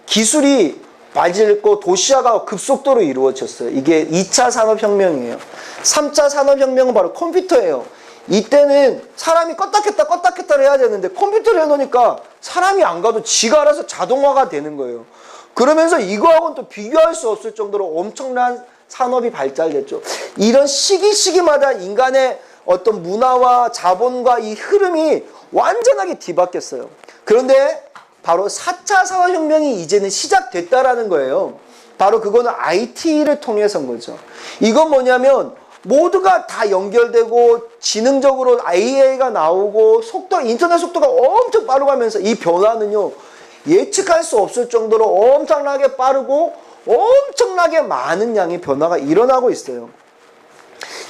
Speaker 1: 기술이 발전했고 도시화가 급속도로 이루어졌어요. 이게 2차 산업혁명이에요. 3차 산업혁명은 바로 컴퓨터예요. 이때는 사람이 껐다 켰다를 해야 되는데 컴퓨터를 해놓으니까 사람이 안 가도 지가 알아서 자동화가 되는 거예요. 그러면서 이거하고는 또 비교할 수 없을 정도로 엄청난 산업이 발달됐죠. 이런 시기마다 인간의 어떤 문화와 자본과 이 흐름이 완전하게 뒤바뀌었어요. 그런데 바로 4차 산업혁명이 이제는 시작됐다라는 거예요. 바로 그거는 IT를 통해서인 거죠. 이건 뭐냐면 모두가 다 연결되고 지능적으로 AI가 나오고 인터넷 속도가 엄청 빠르가면서 이 변화는요, 예측할 수 없을 정도로 엄청나게 빠르고 엄청나게 많은 양의 변화가 일어나고 있어요.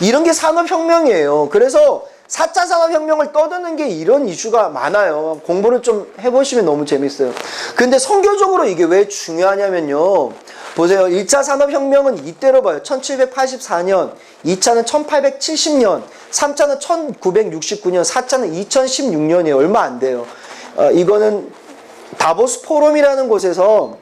Speaker 1: 이런 게 산업혁명이에요. 그래서 4차 산업혁명을 떠드는 게 이런 이슈가 많아요. 공부를 좀 해보시면 너무 재밌어요. 근데 선교적으로 이게 왜 중요하냐면요. 보세요. 1차 산업혁명은 이때로 봐요. 1784년, 2차는 1870년, 3차는 1969년, 4차는 2016년이에요. 얼마 안 돼요. 이거는 다보스 포럼이라는 곳에서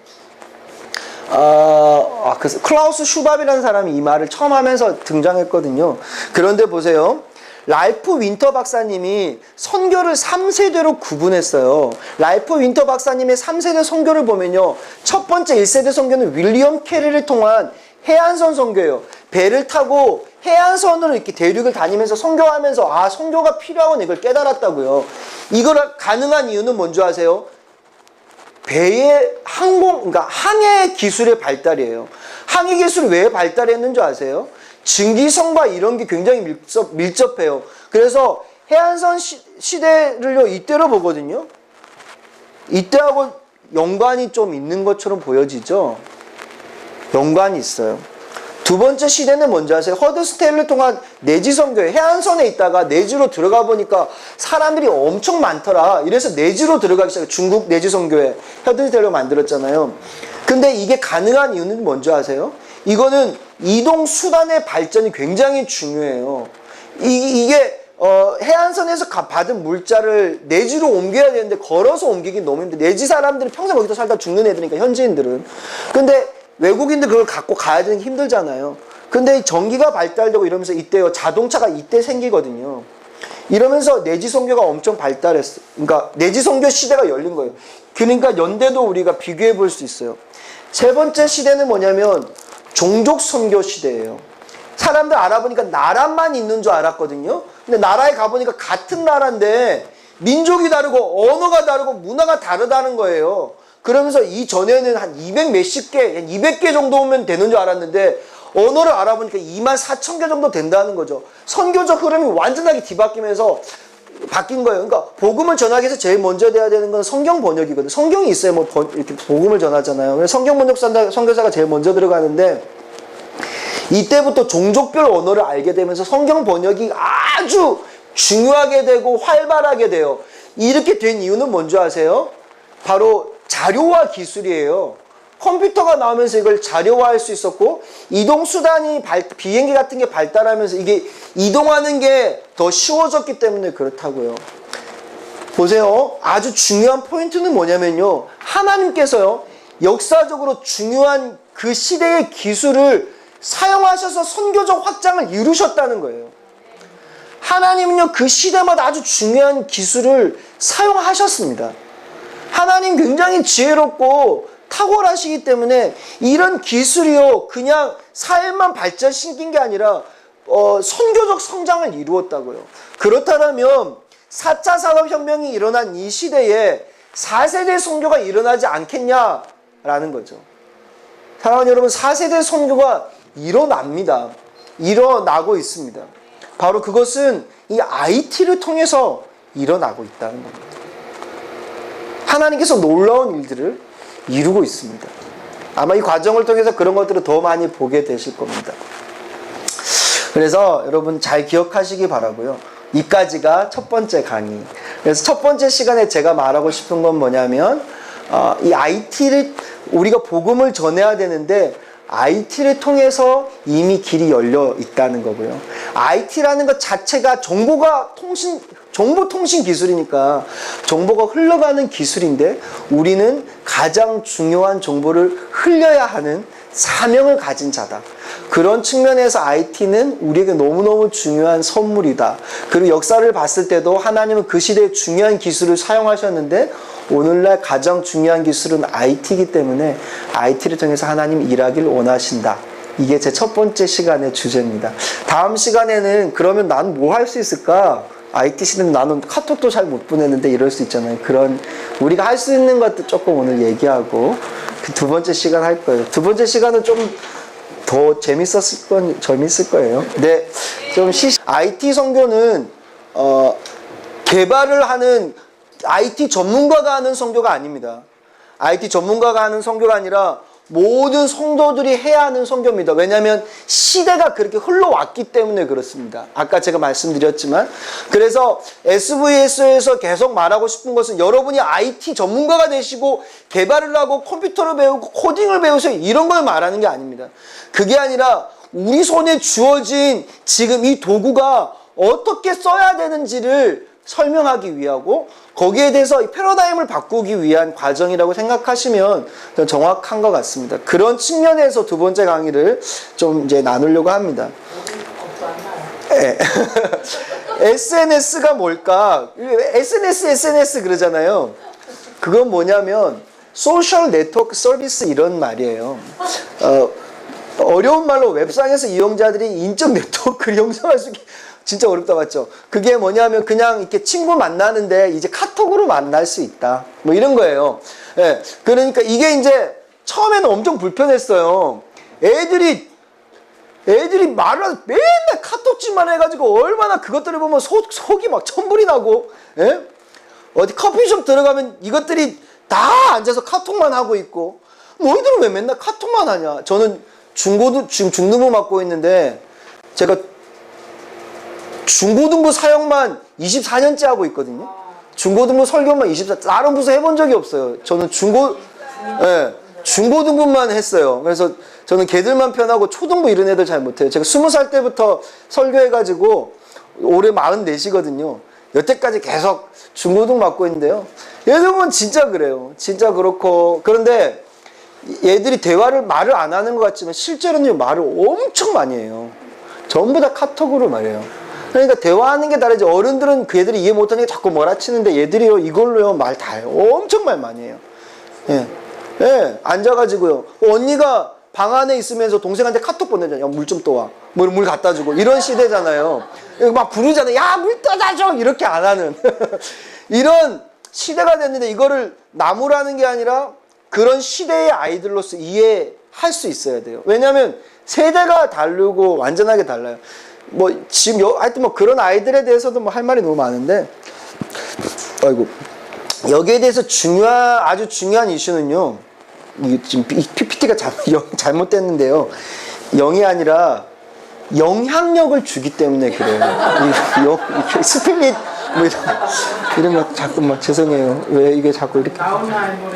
Speaker 1: 클라우스 슈밥이라는 사람이 이 말을 처음 하면서 등장했거든요. 그런데 보세요. 랄프 윈터 박사님이 선교를 3세대로 구분했어요. 랄프 윈터 박사님의 3세대 선교를 보면요. 첫 번째 1세대 선교는 윌리엄 캐리를 통한 해안선 선교예요. 배를 타고 해안선으로 이렇게 대륙을 다니면서 선교하면서 선교가 필요하구나 이걸 깨달았다고요. 이걸 가능한 이유는 뭔지 아세요? 배의 그러니까 항해 기술의 발달이에요. 항해 기술이 왜 발달했는지 아세요? 증기선과 이런 게 굉장히 밀접해요. 그래서 해안선 시대를요, 이때로 보거든요. 이때하고 연관이 좀 있는 것처럼 보여지죠? 연관이 있어요. 두 번째 시대는 뭔지 아세요? 허드스테일을 통한 내지 선교예요. 해안선에 있다가 내지로 들어가 보니까 사람들이 엄청 많더라. 이래서 내지로 들어가기 시작해요. 중국 내지 선교에 허드스테일로 만들었잖아요. 근데 이게 가능한 이유는 뭔지 아세요? 이거는 이동 수단의 발전이 굉장히 중요해요. 이게 해안선에서 받은 물자를 내지로 옮겨야 되는데 걸어서 옮기긴 너무 힘들어. 내지 사람들이 평생 거기서 살다 죽는 애들이니까 현지인들은. 근데 외국인들 그걸 갖고 가야 되는 게 힘들잖아요. 근데 전기가 발달되고 이러면서 이때요 자동차가 이때 생기거든요. 이러면서 내지 선교가 엄청 발달했어. 그러니까 내지 선교 시대가 열린 거예요. 그러니까 연대도 우리가 비교해 볼 수 있어요. 세 번째 시대는 뭐냐면 종족 선교 시대예요. 사람들 알아보니까 나라만 있는 줄 알았거든요. 근데 나라에 가보니까 같은 나라인데 민족이 다르고 언어가 다르고 문화가 다르다는 거예요. 그러면서 이전에는 한 200 몇십 개, 한 200개 정도면 되는 줄 알았는데 언어를 알아보니까 24,000개 정도 된다는 거죠. 선교적 흐름이 완전하게 뒤바뀌면서 바뀐 거예요. 그러니까 복음을 전하기 위해서 제일 먼저 돼야 되는 건 성경 번역이거든요. 성경이 있어야 뭐 이렇게 복음을 전하잖아요. 그래서 성경 번역 선교사가 제일 먼저 들어가는데 이때부터 종족별 언어를 알게 되면서 성경 번역이 아주 중요하게 되고 활발하게 돼요. 이렇게 된 이유는 뭔지 아세요? 바로 자료화 기술이에요. 컴퓨터가 나오면서 이걸 자료화할 수 있었고 이동수단이 비행기 같은 게 발달하면서 이게 이동하는 게 더 쉬워졌기 때문에 그렇다고요. 보세요. 아주 중요한 포인트는 뭐냐면요. 하나님께서요. 역사적으로 중요한 그 시대의 기술을 사용하셔서 선교적 확장을 이루셨다는 거예요. 하나님은요. 그 시대마다 아주 중요한 기술을 사용하셨습니다. 하나님 굉장히 지혜롭고 탁월하시기 때문에 이런 기술이요 그냥 삶만 발전시킨 게 아니라 선교적 성장을 이루었다고요. 그렇다면 4차 산업혁명이 일어난 이 시대에 4세대 선교가 일어나지 않겠냐라는 거죠. 사랑하는 여러분 4세대 선교가 일어납니다. 일어나고 있습니다. 바로 그것은 이 IT를 통해서 일어나고 있다는 겁니다. 하나님께서 놀라운 일들을 이루고 있습니다. 아마 이 과정을 통해서 그런 것들을 더 많이 보게 되실 겁니다. 그래서 여러분 잘 기억하시기 바라고요. 이까지가 첫 번째 강의. 그래서 첫 번째 시간에 제가 말하고 싶은 건 뭐냐면 이 IT를 우리가 복음을 전해야 되는데 IT를 통해서 이미 길이 열려 있다는 거고요. IT라는 것 자체가 정보통신 기술이니까 정보가 흘러가는 기술인데 우리는 가장 중요한 정보를 흘려야 하는 사명을 가진 자다. 그런 측면에서 IT는 우리에게 너무너무 중요한 선물이다. 그리고 역사를 봤을 때도 하나님은 그 시대에 중요한 기술을 사용하셨는데 오늘날 가장 중요한 기술은 IT이기 때문에 IT를 통해서 하나님 일하기를 원하신다. 이게 제 첫 번째 시간의 주제입니다. 다음 시간에는 그러면 난 뭐 할 수 있을까? IT 시대는 나는 카톡도 잘 못 보내는데 이럴 수 있잖아요. 그런 우리가 할 수 있는 것도 조금 오늘 얘기하고 그 두 번째 시간 할 거예요. 두 번째 시간은 좀 더 재밌을 거예요. 네, 좀 IT 선교는 개발을 하는 IT 전문가가 하는 선교가 아닙니다. IT 전문가가 하는 선교가 아니라 모든 성도들이 해야 하는 선교입니다. 왜냐하면 시대가 그렇게 흘러왔기 때문에 그렇습니다. 아까 제가 말씀드렸지만 그래서 SVS에서 계속 말하고 싶은 것은 여러분이 IT 전문가가 되시고 개발을 하고 컴퓨터를 배우고 코딩을 배우세요. 이런 걸 말하는 게 아닙니다. 그게 아니라 우리 손에 주어진 지금 이 도구가 어떻게 써야 되는지를 설명하기 위하고 거기에 대해서 이 패러다임을 바꾸기 위한 과정이라고 생각하시면 정확한 것 같습니다. 그런 측면에서 두 번째 강의를 좀 이제 나누려고 합니다. 네. SNS가 뭘까? SNS 그러잖아요. 그건 뭐냐면 소셜 네트워크 서비스 이런 말이에요. 어려운 말로 웹상에서 이용자들이 인적 네트워크를 형성할 수 있게 진짜 어렵다 맞죠? 그게 뭐냐면 그냥 이렇게 친구 만나는데 이제 카톡으로 만날 수 있다. 뭐 이런 거예요. 예. 그러니까 이게 이제 처음에는 엄청 불편했어요. 애들이 말을 맨날 카톡질만 해가지고 얼마나 그것들을 보면 속이 막 천불이 나고, 예? 어디 커피숍 들어가면 이것들이 다 앉아서 카톡만 하고 있고, 너희들은 왜 맨날 카톡만 하냐? 저는 지금 중등부 맡고 있는데, 제가 중고등부 사역만 24년째 하고 있거든요. 중고등부 설교만 24, 다른 부서 해본 적이 없어요. 저는 중고등부만 했어요. 그래서 저는 걔들만 편하고 초등부 이런 애들 잘 못해요. 제가 20살 때부터 설교해가지고, 올해 44이거든요. 여태까지 계속 중고등 맞고 있는데요. 얘들 보면 진짜 그래요. 진짜 그렇고. 그런데 얘들이 말을 안 하는 것 같지만 실제로는 말을 엄청 많이 해요. 전부 다 카톡으로 말해요. 그러니까 대화하는 게 다르지. 어른들은 그 애들이 이해 못하는 게 자꾸 몰아치는데 얘들이요 이걸로요 말 다 해요. 엄청 말 많이 해요. 예, 예, 앉아가지고요. 언니가 방 안에 있으면서 동생한테 카톡 보내잖아요. 물 좀 떠와. 물 갖다 주고. 이런 시대잖아요. 막 부르잖아요. 야, 물 떠다 줘! 이렇게 안 하는. 이런 시대가 됐는데 이거를 나무라는 게 아니라 그런 시대의 아이들로서 이해할 수 있어야 돼요. 왜냐하면 세대가 다르고 완전하게 달라요. 뭐 지금 하여튼 뭐 그런 아이들에 대해서도 뭐 할 말이 너무 많은데, 아이고 여기에 대해서 아주 중요한 이슈는요. 지금 이 PPT가 잘못됐는데요. 0이 아니라 영향력을 주기 때문에 그래요. 스펠릿 뭐 이런 거 자꾸 막 죄송해요. 왜 이게 자꾸 이렇게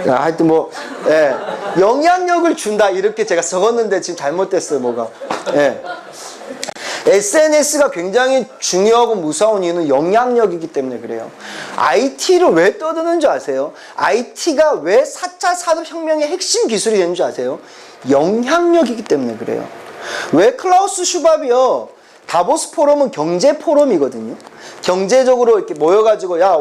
Speaker 1: 하여튼 뭐 예, 영향력을 준다 이렇게 제가 적었는데 지금 잘못됐어요. 뭐가 예. SNS가 굉장히 중요하고 무서운 이유는 영향력이기 때문에 그래요. IT를 왜 떠드는 줄 아세요? IT가 왜 4차 산업혁명의 핵심 기술이 되는 줄 아세요? 영향력이기 때문에 그래요. 왜 클라우스 슈밥이요? 다보스 포럼은 경제 포럼이거든요. 경제적으로 이렇게 모여가지고 야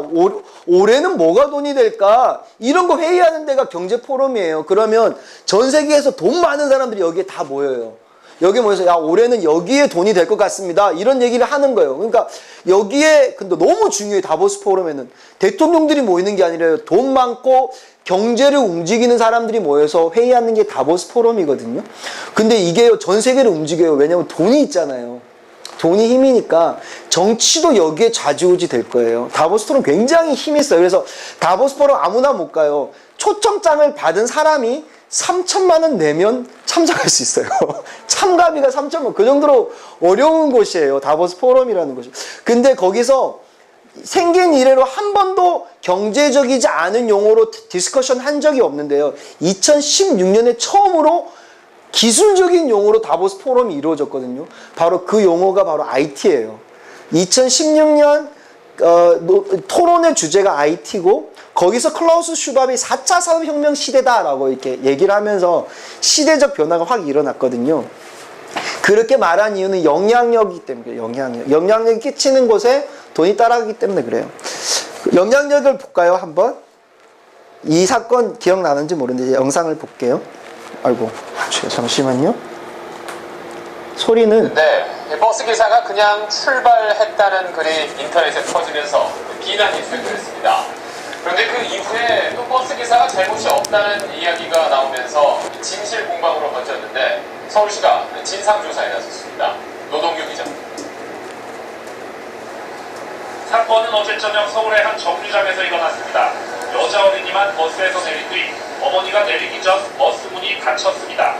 Speaker 1: 올해는 뭐가 돈이 될까? 이런 거 회의하는 데가 경제 포럼이에요. 그러면 전 세계에서 돈 많은 사람들이 여기에 다 모여요. 여기 모여서 야 올해는 여기에 돈이 될 것 같습니다. 이런 얘기를 하는 거예요. 그러니까 여기에 근데 너무 중요해. 다보스 포럼에는 대통령들이 모이는 게 아니라 돈 많고 경제를 움직이는 사람들이 모여서 회의하는 게 다보스 포럼이거든요. 근데 이게 전 세계를 움직여요. 왜냐면 돈이 있잖아요. 돈이 힘이니까 정치도 여기에 좌지우지 될 거예요. 다보스 포럼 굉장히 힘이 있어요. 그래서 다보스 포럼 아무나 못 가요. 초청장을 받은 사람이 3천만 원 내면 참석할 수 있어요. 참가비가 3천만 원. 그 정도로 어려운 곳이에요. 다보스 포럼이라는 곳이. 근데 거기서 생긴 이래로 한 번도 경제적이지 않은 용어로 디스커션 한 적이 없는데요. 2016년에 처음으로 기술적인 용어로 다보스 포럼이 이루어졌거든요. 바로 그 용어가 바로 IT예요. 2016년 토론의 주제가 IT고 거기서 클라우스 슈밥이 4차 산업혁명 시대다라고 이렇게 얘기를 하면서 시대적 변화가 확 일어났거든요. 그렇게 말한 이유는 영향력이기 때문에 영향력이 끼치는 곳에 돈이 따라가기 때문에 그래요. 영향력을 볼까요? 한번. 이 사건 기억나는지 모르는데 영상을 볼게요. 아이고 잠시만요. 소리는
Speaker 3: 네, 버스 기사가 그냥 출발했다는 글이 인터넷에 터지면서 비난이 쇄도했습니다. 그런데 그 이후에 또 버스 기사가 잘못이 없다는 이야기가 나오면서 진실 공방으로 번졌는데 서울시가 진상조사에 나섰습니다. 노동규 기자.
Speaker 4: 사건은 어제 저녁 서울의 한 정류장에서 일어났습니다. 여자 어린이만 버스에서 내린 뒤 어머니가 내리기 전 버스 문이 닫혔습니다.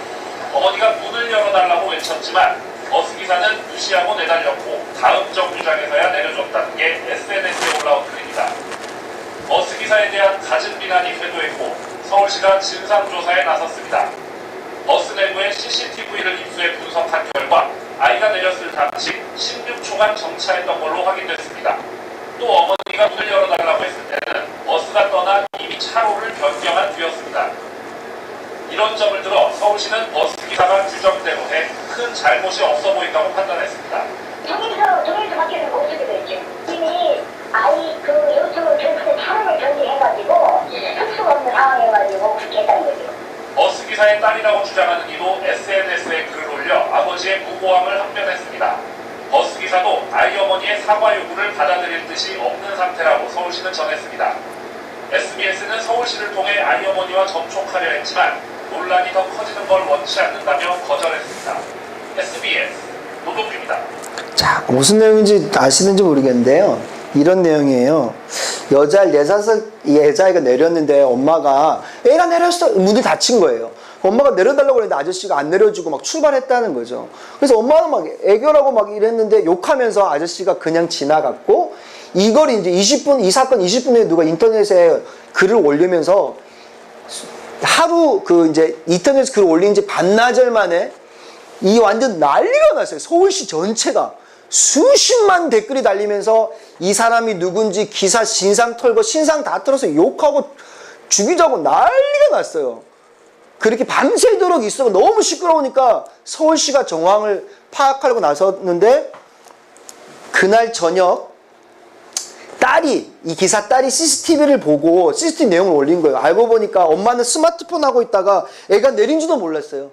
Speaker 4: 어머니가 문을 열어달라고 외쳤지만 버스 기사는 무시하고 내달렸고 다음 정류장에서야 내려줬다는 게 SNS에 올라온 글입니다. 버스 기사에 대한 갖은 비난이 쇄도했고 서울시가 진상조사에 나섰습니다. 버스 내부의 CCTV를 입수해 분석한 결과 아이가 내렸을 당시 16초간 정차했던 걸로 확인됐습니다. 또 어머니가 문을 열어달라고 했을 때는 버스가 떠나 이미 차로를 변경한 뒤였습니다. 이런 점을 들어 서울시는 버스 기사가 규정대로 해 큰 잘못이 없어 보인다고 판단했습니다.
Speaker 5: 정에서 밖에는 못 쓰게 됐죠. 이미 아이 요청을 결국은 차로를 변경해가지고 쓸 수가 없는 상황이어가지고 그렇게 했다는 거죠.
Speaker 4: 버스 기사의 딸이라고 주장하는 이도 SNS에 글을 올려 아버지의 무고함을 항변했습니다. 버스 기사도 아이 어머니의 사과 요구를 받아들일 뜻이 없는 상태라고 서울시는 전했습니다. SBS는 서울시를 통해 아이 어머니와 접촉하려 했지만 논란이 더 커지는 걸 원치 않는다며 거절했습니다. SBS 노동규입니다.
Speaker 1: 자, 무슨 내용인지 아시는지 모르겠는데요. 이런 내용이에요. 여자 4살 여자아이가 내렸는데 엄마가 애가 내렸어 문이 닫힌 거예요. 엄마가 내려달라고 했는데 아저씨가 안 내려주고 막 출발했다는 거죠. 그래서 엄마는 막 애교라고 막 이랬는데 욕하면서 아저씨가 그냥 지나갔고 이걸 이제 이 사건 20분 후에 누가 인터넷에 글을 올리면서 하루 이제 인터넷에 글을 올린 지 반나절 만에 이 완전 난리가 났어요. 서울시 전체가. 수십만 댓글이 달리면서 이 사람이 누군지 기사 신상 털고 신상 다 털어서 욕하고 죽이자고 난리가 났어요. 그렇게 밤새도록 있어 너무 시끄러우니까 서울시가 정황을 파악하려고 나섰는데 그날 저녁 이 기사 딸이 CCTV를 보고 CCTV 내용을 올린 거예요. 알고 보니까 엄마는 스마트폰 하고 있다가 애가 내린 줄도 몰랐어요.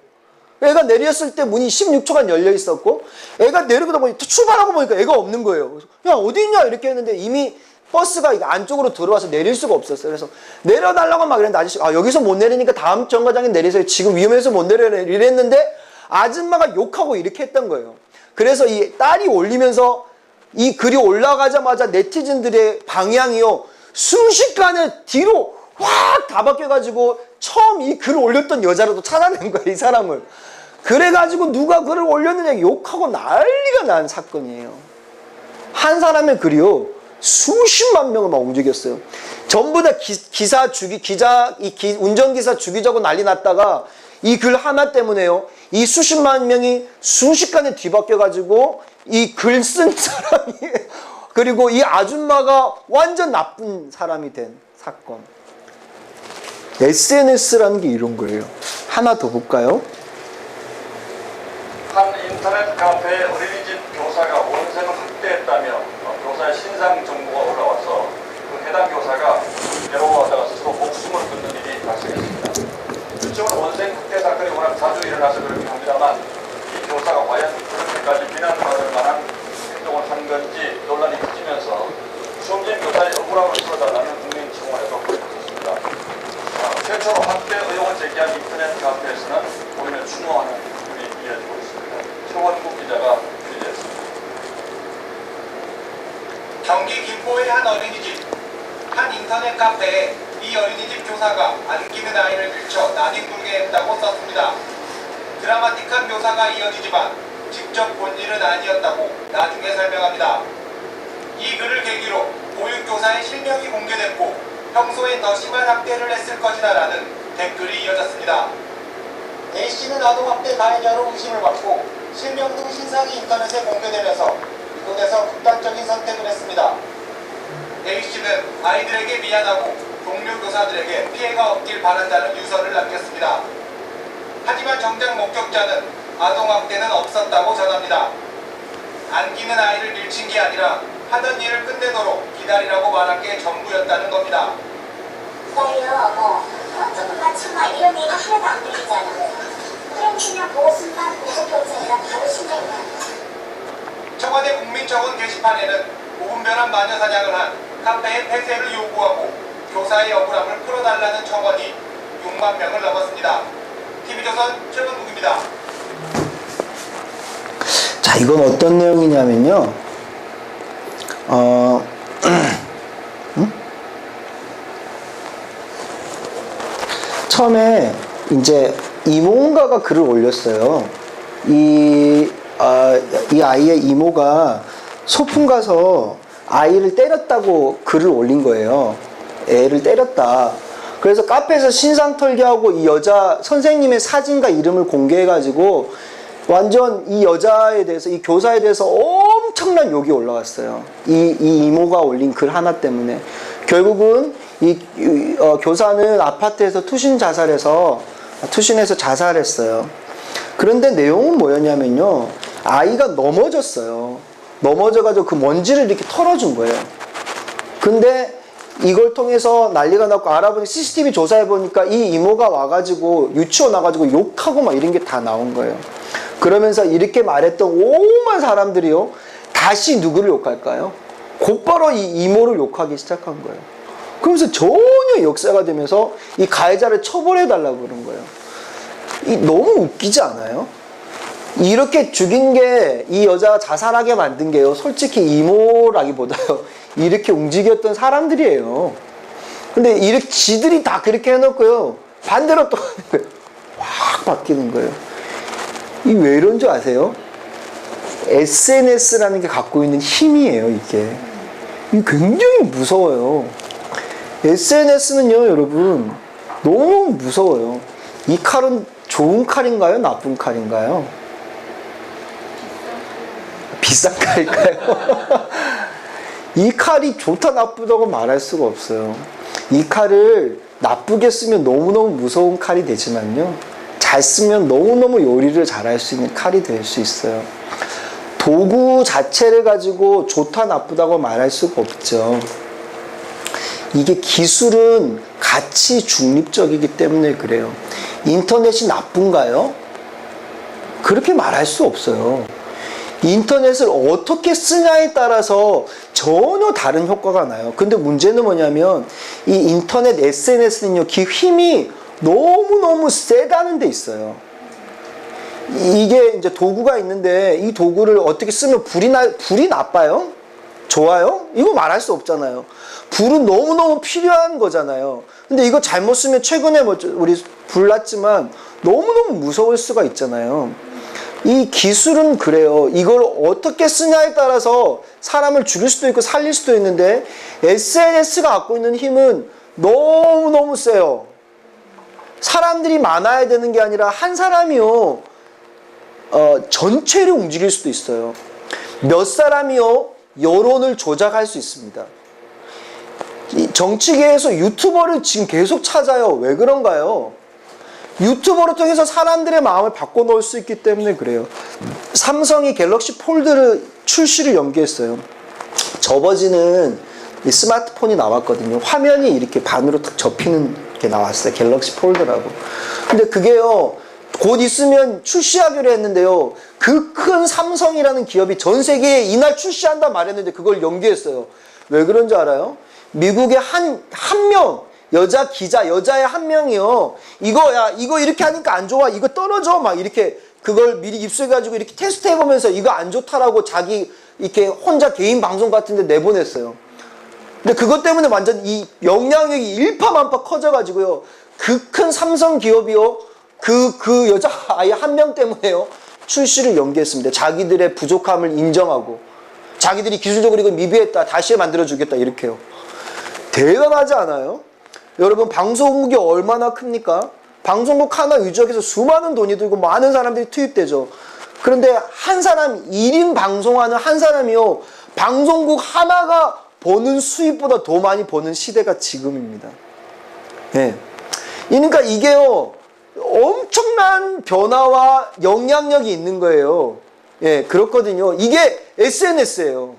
Speaker 1: 애가 내렸을 때 문이 16초간 열려 있었고 애가 내리고 보니까 출발하고 보니까 애가 없는 거예요. 그래서 야 어디 있냐 이렇게 했는데 이미 버스가 안쪽으로 들어와서 내릴 수가 없었어요. 그래서 내려달라고 막 그랬는데 아저씨 여기서 못 내리니까 다음 정거장에 내리세요. 지금 위험해서 못 내려요. 이랬는데 아줌마가 욕하고 이렇게 했던 거예요. 그래서 이 딸이 올리면서 이 글이 올라가자마자 네티즌들의 방향이요 순식간에 뒤로 확 다 바뀌어가지고 처음 이 글을 올렸던 여자를 또 찾아낸 거예요. 이 사람을. 그래가지고 누가 글을 올렸느냐 욕하고 난리가 난 사건이에요. 한 사람의 글이요 수십만 명을 막 움직였어요. 전부 다 운전기사 죽이자고 난리 났다가 이 글 하나 때문에요 이 수십만 명이 순식간에 뒤바뀌어가지고 이 글 쓴 사람이 그리고 이 아줌마가 완전 나쁜 사람이 된 사건. SNS라는 게 이런 거예요. 하나 더 볼까요?
Speaker 6: 한 인터넷 카페에 어린이집 교사가 원생을 학대했다며 교사의 신상 정보가 올라와서 그 해당 교사가 괴로워하다가 스스로 목숨을 끊는 일이 발생했습니다. 요즘은 원생 학대 사건이 워낙 자주 일어나서 그렇긴 합니다만 이 교사가 과연 그렇게까지 비난받을 만한 행동을 한 건지 논란이 커지면서 수험생 교사의 억울함을 풀어달라는 국민 청원에도 보였습니다. 최초로 학대 의혹을 제기한 인터넷 카페에서는 우리는 추모하는 글이 이어지고 있습니다. 최원국 기자가 취재했습니다.
Speaker 7: 경기 김포의 한 어린이집, 한 인터넷 카페에 이 어린이집 교사가 안기는 아이를 밀쳐 나뒹굴게 했다고 썼습니다. 드라마틱한 묘사가 이어지지만 직접 본 일은 아니었다고 나중에 설명합니다. 이 글을 계기로 보육교사의 실명이 공개됐고 평소엔 더 심한 학대를 했을 것이다라는 댓글이 이어졌습니다. A씨는 아동학대 가해자로 의심을 받고 실명 등 신상이 인터넷에 공개되면서 이곳에서 극단적인 선택을 했습니다. A씨는 아이들에게 미안하고 동료 교사들에게 피해가 없길 바란다는 유서를 남겼습니다. 하지만 정작 목격자는 아동학대는 없었다고 전합니다. 안기는 아이를 밀친 게 아니라 하던 일을 끝내도록 기다리라고 말한 게 전부였다는 겁니다.
Speaker 5: 기다려, 조금만 참아 이런 얘기 하나도 안 들리잖아. 그냥 그냥 보고서만 무속경찰이라 바로 신뢰가.
Speaker 7: 청와대 국민청원 게시판에는 무분별한 마녀 사냥을 한 카페의 폐쇄를 요구하고 교사의 억울함을 풀어달라는 청원이 6만 명을 넘었습니다. TV조선 최근국입니다.
Speaker 1: 자, 이건 어떤 내용이냐면요. 처음에 이제 이모인가가 글을 올렸어요. 이 아이의 이모가 소풍 가서 아이를 때렸다고 글을 올린 거예요. 애를 때렸다. 그래서 카페에서 신상 털기하고 이 여자 선생님의 사진과 이름을 공개해가지고 완전 이 여자에 대해서, 이 교사에 대해서 엄청난 욕이 올라왔어요. 이 이모가 올린 글 하나 때문에. 결국은 교사는 아파트에서 투신해서 자살했어요. 그런데 내용은 뭐였냐면요. 아이가 넘어졌어요. 넘어져가지고 그 먼지를 이렇게 털어준 거예요. 근데 이걸 통해서 난리가 났고 알아보니 CCTV 조사해보니까 이 이모가 와가지고 유치원 와가지고 욕하고 막 이런 게 다 나온 거예요. 그러면서 이렇게 말했던 오만 사람들이요. 다시 누구를 욕할까요? 곧바로 이 이모를 욕하기 시작한 거예요. 그러면서 전혀 역사가 되면서 이 가해자를 처벌해달라고 그런 거예요. 너무 웃기지 않아요? 이렇게 죽인 게 이 여자가 자살하게 만든 게요. 솔직히 이모라기보다요. 이렇게 움직였던 사람들이에요. 근데 이렇게 지들이 다 그렇게 해놓고요. 반대로 또 확 바뀌는 거예요. 이 왜 이런 줄 아세요? SNS라는 게 갖고 있는 힘이에요, 이게. 이게 굉장히 무서워요. SNS는요, 여러분, 너무 무서워요. 이 칼은 좋은 칼인가요? 나쁜 칼인가요? 비싼 칼일까요? 이 칼이 좋다 나쁘다고 말할 수가 없어요. 이 칼을 나쁘게 쓰면 너무너무 무서운 칼이 되지만요, 잘 쓰면 너무너무 요리를 잘할 수 있는 칼이 될 수 있어요. 도구 자체를 가지고 좋다 나쁘다고 말할 수가 없죠. 이게 기술은 가치 중립적이기 때문에 그래요. 인터넷이 나쁜가요? 그렇게 말할 수 없어요. 인터넷을 어떻게 쓰냐에 따라서 전혀 다른 효과가 나요. 근데 문제는 뭐냐면 이 인터넷 SNS는요, 그 힘이 너무너무 세다는 데 있어요. 이게 이제 도구가 있는데 이 도구를 어떻게 쓰면 불이 나빠요? 좋아요? 이거 말할 수 없잖아요. 불은 너무너무 필요한 거잖아요. 근데 이거 잘못 쓰면 최근에 우리 불 났지만 너무너무 무서울 수가 있잖아요. 이 기술은 그래요. 이걸 어떻게 쓰냐에 따라서 사람을 죽일 수도 있고 살릴 수도 있는데 SNS가 갖고 있는 힘은 너무너무 세요. 사람들이 많아야 되는 게 아니라 한 사람이요, 전체를 움직일 수도 있어요. 몇 사람이요, 여론을 조작할 수 있습니다. 이 정치계에서 유튜버를 지금 계속 찾아요. 왜 그런가요? 유튜버를 통해서 사람들의 마음을 바꿔놓을 수 있기 때문에 그래요. 삼성이 갤럭시 폴드를 출시를 연기했어요. 접어지는 이 스마트폰이 나왔거든요. 화면이 이렇게 반으로 딱 접히는 게 나왔어요. 갤럭시 폴드라고. 근데 그게요, 곧 있으면 출시하기로 했는데요, 그 큰 삼성이라는 기업이 전 세계에 이날 출시한다 말했는데 그걸 연기했어요. 왜 그런 줄 알아요? 미국의 한 명, 여자 기자, 여자의 한 명이요, 이거 이렇게 하니까 안 좋아, 이거 떨어져, 막 이렇게 그걸 미리 입수해가지고 이렇게 테스트 해보면서 이거 안 좋다라고 자기 이렇게 혼자 개인 방송 같은데 내보냈어요. 근데 그것 때문에 완전 이 영향력이 일파만파 커져가지고요, 그 큰 삼성 기업이요, 그 여자 아이 한 명 때문에요, 출시를 연기했습니다. 자기들의 부족함을 인정하고, 자기들이 기술적으로 이걸 미비했다, 다시 만들어주겠다, 이렇게요. 대단하지 않아요? 여러분, 방송국이 얼마나 큽니까? 방송국 하나 유지하기 수많은 돈이 들고 많은 사람들이 투입되죠. 그런데 한 사람, 1인 방송하는 한 사람이요, 방송국 하나가 버는 수입보다 더 많이 버는 시대가 지금입니다. 예. 그러니까 이게요, 엄청난 변화와 영향력이 있는 거예요. 예, 그렇거든요. 이게 SNS예요.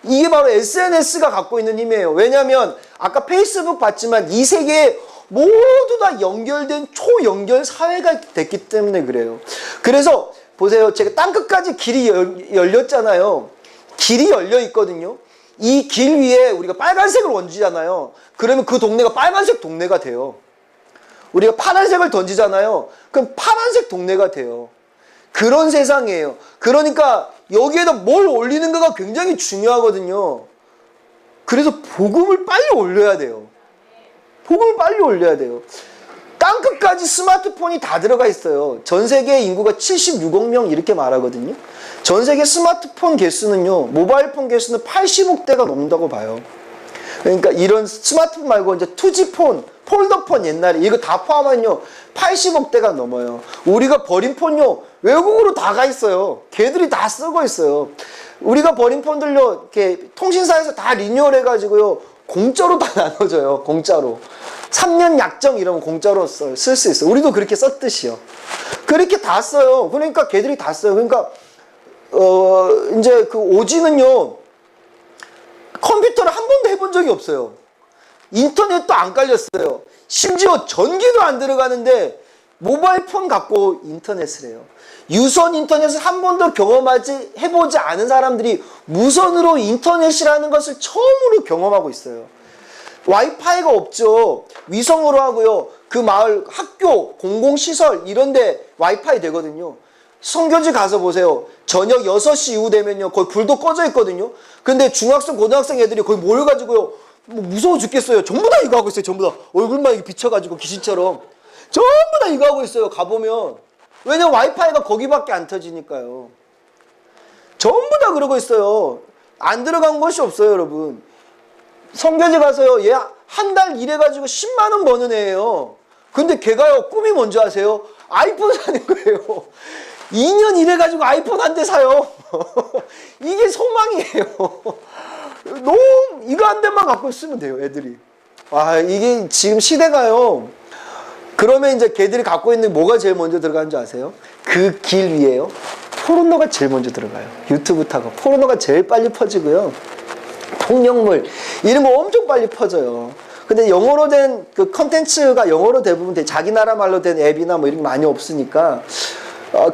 Speaker 1: 이게 바로 SNS가 갖고 있는 힘이에요. 왜냐하면 아까 페이스북 봤지만 이 세계에 모두 다 연결된 초연결 사회가 됐기 때문에 그래요. 그래서 보세요. 제가 땅끝까지 길이 열렸잖아요. 길이 열려 있거든요. 이 길 위에 우리가 빨간색을 얹잖아요. 그러면 그 동네가 빨간색 동네가 돼요. 우리가 파란색을 던지잖아요. 그럼 파란색 동네가 돼요. 그런 세상이에요. 그러니까 여기에다 뭘 올리는가가 굉장히 중요하거든요. 그래서 복음을 빨리 올려야 돼요. 복음을 빨리 올려야 돼요. 땅끝까지 스마트폰이 다 들어가 있어요. 전 세계 인구가 76억 명 이렇게 말하거든요. 전 세계 스마트폰 개수는요, 모바일 폰 개수는 80억 대가 넘는다고 봐요. 그러니까 이런 스마트폰 말고 이제 투지폰, 폴더폰 옛날에 이거 다 포함하면요 80억 대가 넘어요. 우리가 버린 폰요, 외국으로 다 가 있어요. 걔들이 다 쓰고 있어요. 우리가 버린 폰들요, 이렇게 통신사에서 다 리뉴얼 해가지고요, 공짜로 다 나눠줘요. 공짜로. 3년 약정 이러면 공짜로 쓸 수 있어요. 우리도 그렇게 썼듯이요. 그렇게 다 써요. 그러니까 걔들이 다 써요. 그러니까 이제 그 오지는요, 컴퓨터를 한 번도 해본 적이 없어요. 인터넷도 안 깔렸어요. 심지어 전기도 안 들어가는데 모바일 폰 갖고 인터넷을 해요. 유선 인터넷을 한 번도 해보지 않은 사람들이 무선으로 인터넷이라는 것을 처음으로 경험하고 있어요. 와이파이가 없죠. 위성으로 하고요. 그 마을, 학교, 공공시설 이런데 와이파이 되거든요. 성교지 가서 보세요. 저녁 6시 이후 되면요, 거의 불도 꺼져 있거든요. 근데 중학생, 고등학생 애들이 거의 모여가지고요, 뭐 무서워 죽겠어요. 전부 다 이거 하고 있어요. 전부 다. 얼굴만 이렇게 비춰가지고 귀신처럼. 전부 다 이거 하고 있어요. 가보면. 왜냐면 와이파이가 거기밖에 안 터지니까요. 전부 다 그러고 있어요. 안 들어간 것이 없어요, 여러분. 성교지 가서요, 얘 한 달 일해가지고 10만 원 버는 애예요. 근데 걔가요, 꿈이 뭔지 아세요? 아이폰 사는 거예요. 2년 일해가지고 아이폰 한 대 사요. 이게 소망이에요. 너무 이거 한 대만 갖고 있으면 돼요, 애들이. 와, 이게 지금 시대가요. 그러면 이제 걔들이 갖고 있는 뭐가 제일 먼저 들어가는 줄 아세요? 그 길 위에요. 포르노가 제일 먼저 들어가요. 유튜브 타고. 포르노가 제일 빨리 퍼지고요. 폭력물 이런 거 엄청 빨리 퍼져요. 근데 영어로 된 그 컨텐츠가 영어로 대부분 자기 나라 말로 된 앱이나 뭐 이런 게 많이 없으니까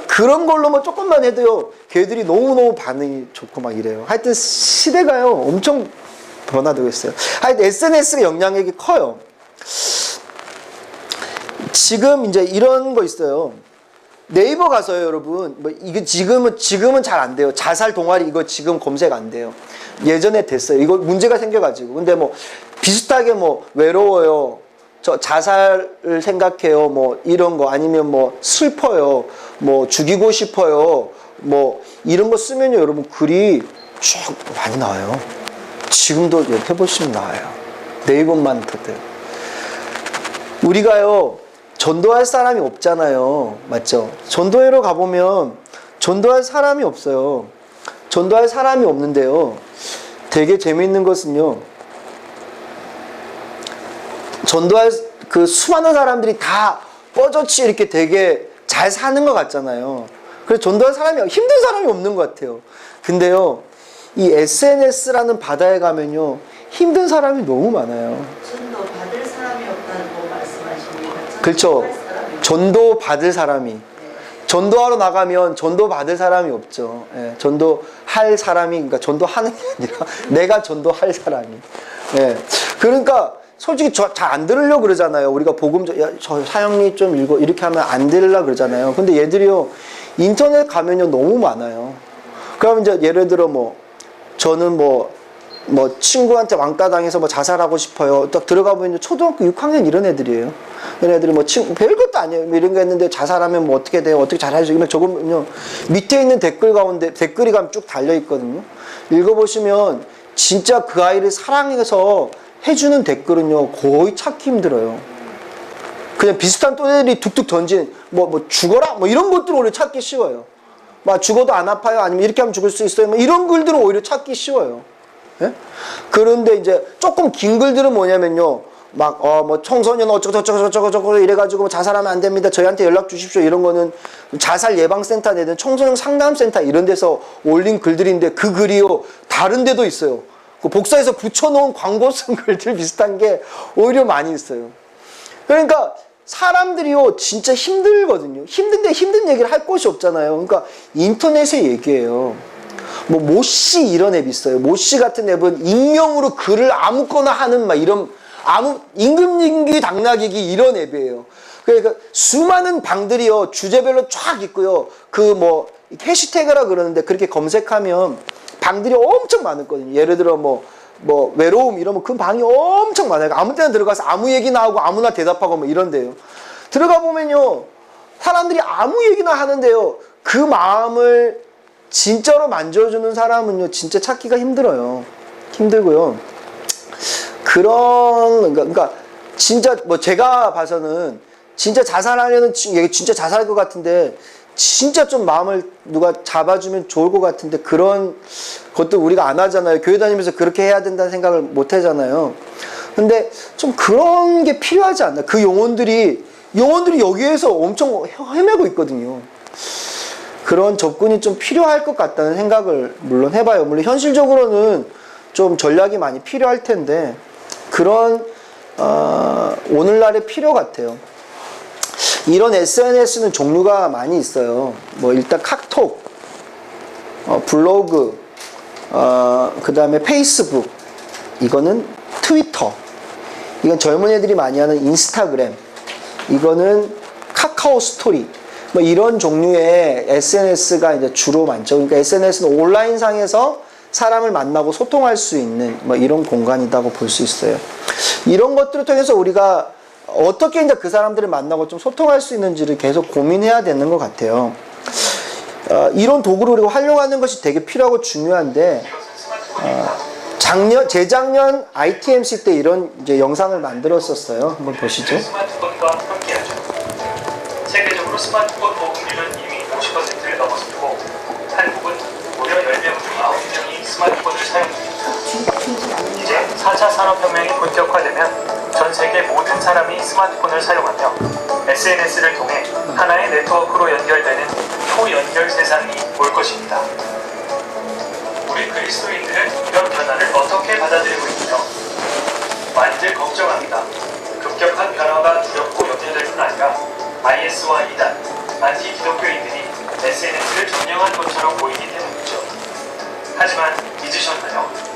Speaker 1: 그런 걸로 뭐 조금만 해도요. 걔들이 너무너무 반응이 좋고 막 이래요. 하여튼 시대가요. 엄청 변화되고 있어요. 하여튼 SNS가 영향력이 커요. 지금 이제 이런 거 있어요. 네이버 가서요, 여러분. 뭐 이게 지금은 잘 안 돼요. 자살 동아리 이거 지금 검색 안 돼요. 예전에 됐어요. 이거 문제가 생겨가지고. 근데 뭐 비슷하게 뭐 외로워요. 저 자살을 생각해요. 뭐 이런 거 아니면 뭐 슬퍼요. 뭐 죽이고 싶어요. 뭐 이런 거 쓰면요, 여러분 글이 쭉 많이 나와요. 지금도 해보시면 나와요. 네이버만 터들. 우리가요. 전도할 사람이 없잖아요. 맞죠? 전도회로 가보면 전도할 사람이 없어요. 전도할 사람이 없는데요. 되게 재미있는 것은요. 전도할 그 수많은 사람들이 다 뻐졌지 이렇게 되게 잘 사는 것 같잖아요. 그래서 전도할 사람이 힘든 사람이 없는 것 같아요. 근데요. 이 SNS라는 바다에 가면요. 힘든 사람이 너무 많아요.
Speaker 8: 전도 받을 사람이 없다고 말씀하십니까?
Speaker 1: 그렇죠. 전도 받을 사람이. 전도하러 나가면 전도 받을 사람이 없죠. 예, 전도할 사람이, 그러니까 전도하는 게 아니라 내가 전도할 사람이. 예, 그러니까 솔직히 잘 안 들으려고 그러잖아요. 우리가 복음, 야, 저 사형리 좀 읽어. 이렇게 하면 안 들으려고 그러잖아요. 근데 얘들이요, 인터넷 가면요, 너무 많아요. 그럼 이제 예를 들어 저는 친구한테 왕따 당해서 자살하고 싶어요. 딱 들어가 보면 초등학교 6학년 이런 애들이에요. 이런 애들이 별것도 아니에요. 이런 거 했는데 자살하면 어떻게 돼요? 어떻게 잘해야죠? 이러면 적으면요. 밑에 있는 댓글 가운데 댓글이 가면 쭉 달려있거든요. 읽어보시면 진짜 그 아이를 사랑해서 해주는 댓글은요. 거의 찾기 힘들어요. 그냥 비슷한 또래들이 툭툭 던진 죽어라? 이런 것들을 오히려 찾기 쉬워요. 죽어도 안 아파요? 아니면 이렇게 하면 죽을 수 있어요? 이런 글들은 오히려 찾기 쉬워요. 예? 그런데 이제 조금 긴 글들은 뭐냐면요. 청소년 어쩌고저쩌고 이래가지고 자살하면 안 됩니다. 저희한테 연락 주십시오. 이런 거는 자살 예방센터 내든 청소년 상담센터 이런 데서 올린 글들인데 그 글이요. 다른 데도 있어요. 그 복사해서 붙여놓은 광고 쓴 글들 비슷한 게 오히려 많이 있어요. 그러니까 사람들이요. 진짜 힘들거든요. 힘든데 힘든 얘기를 할 곳이 없잖아요. 그러니까 인터넷의 얘기예요. 모씨 이런 앱 있어요. 모씨 같은 앱은 익명으로 글을 아무거나 하는 이런 임금님기 당나귀기 이런 앱이에요. 그러니까 수많은 방들이요 주제별로 쫙 있고요. 해시태그라 그러는데 그렇게 검색하면 방들이 엄청 많았거든요. 예를 들어 외로움 이러면 그 방이 엄청 많아요. 아무 때나 들어가서 아무 얘기나 하고 아무나 대답하고 이런데요. 들어가 보면요 사람들이 아무 얘기나 하는데요. 그 마음을 진짜로 만져주는 사람은요 진짜 찾기가 힘들어요. 힘들고요. 그러니까 진짜 제가 봐서는 진짜 자살하려는 얘 진짜 자살할 것 같은데 진짜 좀 마음을 누가 잡아주면 좋을 것 같은데 그런 것도 우리가 안 하잖아요. 교회 다니면서 그렇게 해야 된다는 생각을 못 하잖아요. 근데 좀 그런 게 필요하지 않나? 그 영혼들이 여기에서 엄청 헤매고 있거든요. 그런 접근이 좀 필요할 것 같다는 생각을 물론 해봐요. 물론 현실적으로는 좀 전략이 많이 필요할 텐데 그런 오늘날의 필요 같아요. 이런 SNS는 종류가 많이 있어요. 일단 카톡, 블로그, 그 다음에 페이스북, 이거는 트위터, 이건 젊은 애들이 많이 하는 인스타그램, 이거는 카카오 스토리, 이런 종류의 SNS가 이제 주로 많죠. 그러니까 SNS는 온라인상에서 사람을 만나고 소통할 수 있는 이런 공간이라고 볼 수 있어요. 이런 것들을 통해서 우리가 어떻게 이제 그 사람들을 만나고 좀 소통할 수 있는지를 계속 고민해야 되는 것 같아요. 이런 도구를 우리가 활용하는 것이 되게 필요하고 중요한데, 재작년 ITMC 때 이런 이제 영상을 만들었었어요. 한번 보시죠.
Speaker 4: 스마트폰과 함께하죠. 세계적으로 스마트폰 보급률은 이미 50%를
Speaker 9: 성경이 본격화되면 전 세계 모든 사람이 스마트폰을 사용하며 SNS를 통해 하나의 네트워크로 연결되는 초연결 세상이 올 것입니다. 우리 그리스도인들은 이런 변화를 어떻게 받아들이고 있죠? 많이들 걱정합니다. 급격한 변화가 두렵고 염려될 뿐 아니라 IS와 이단, 안티 기독교인들이 SNS를 점령한 것처럼 보이기 때문이죠. 하지만 잊으셨나요?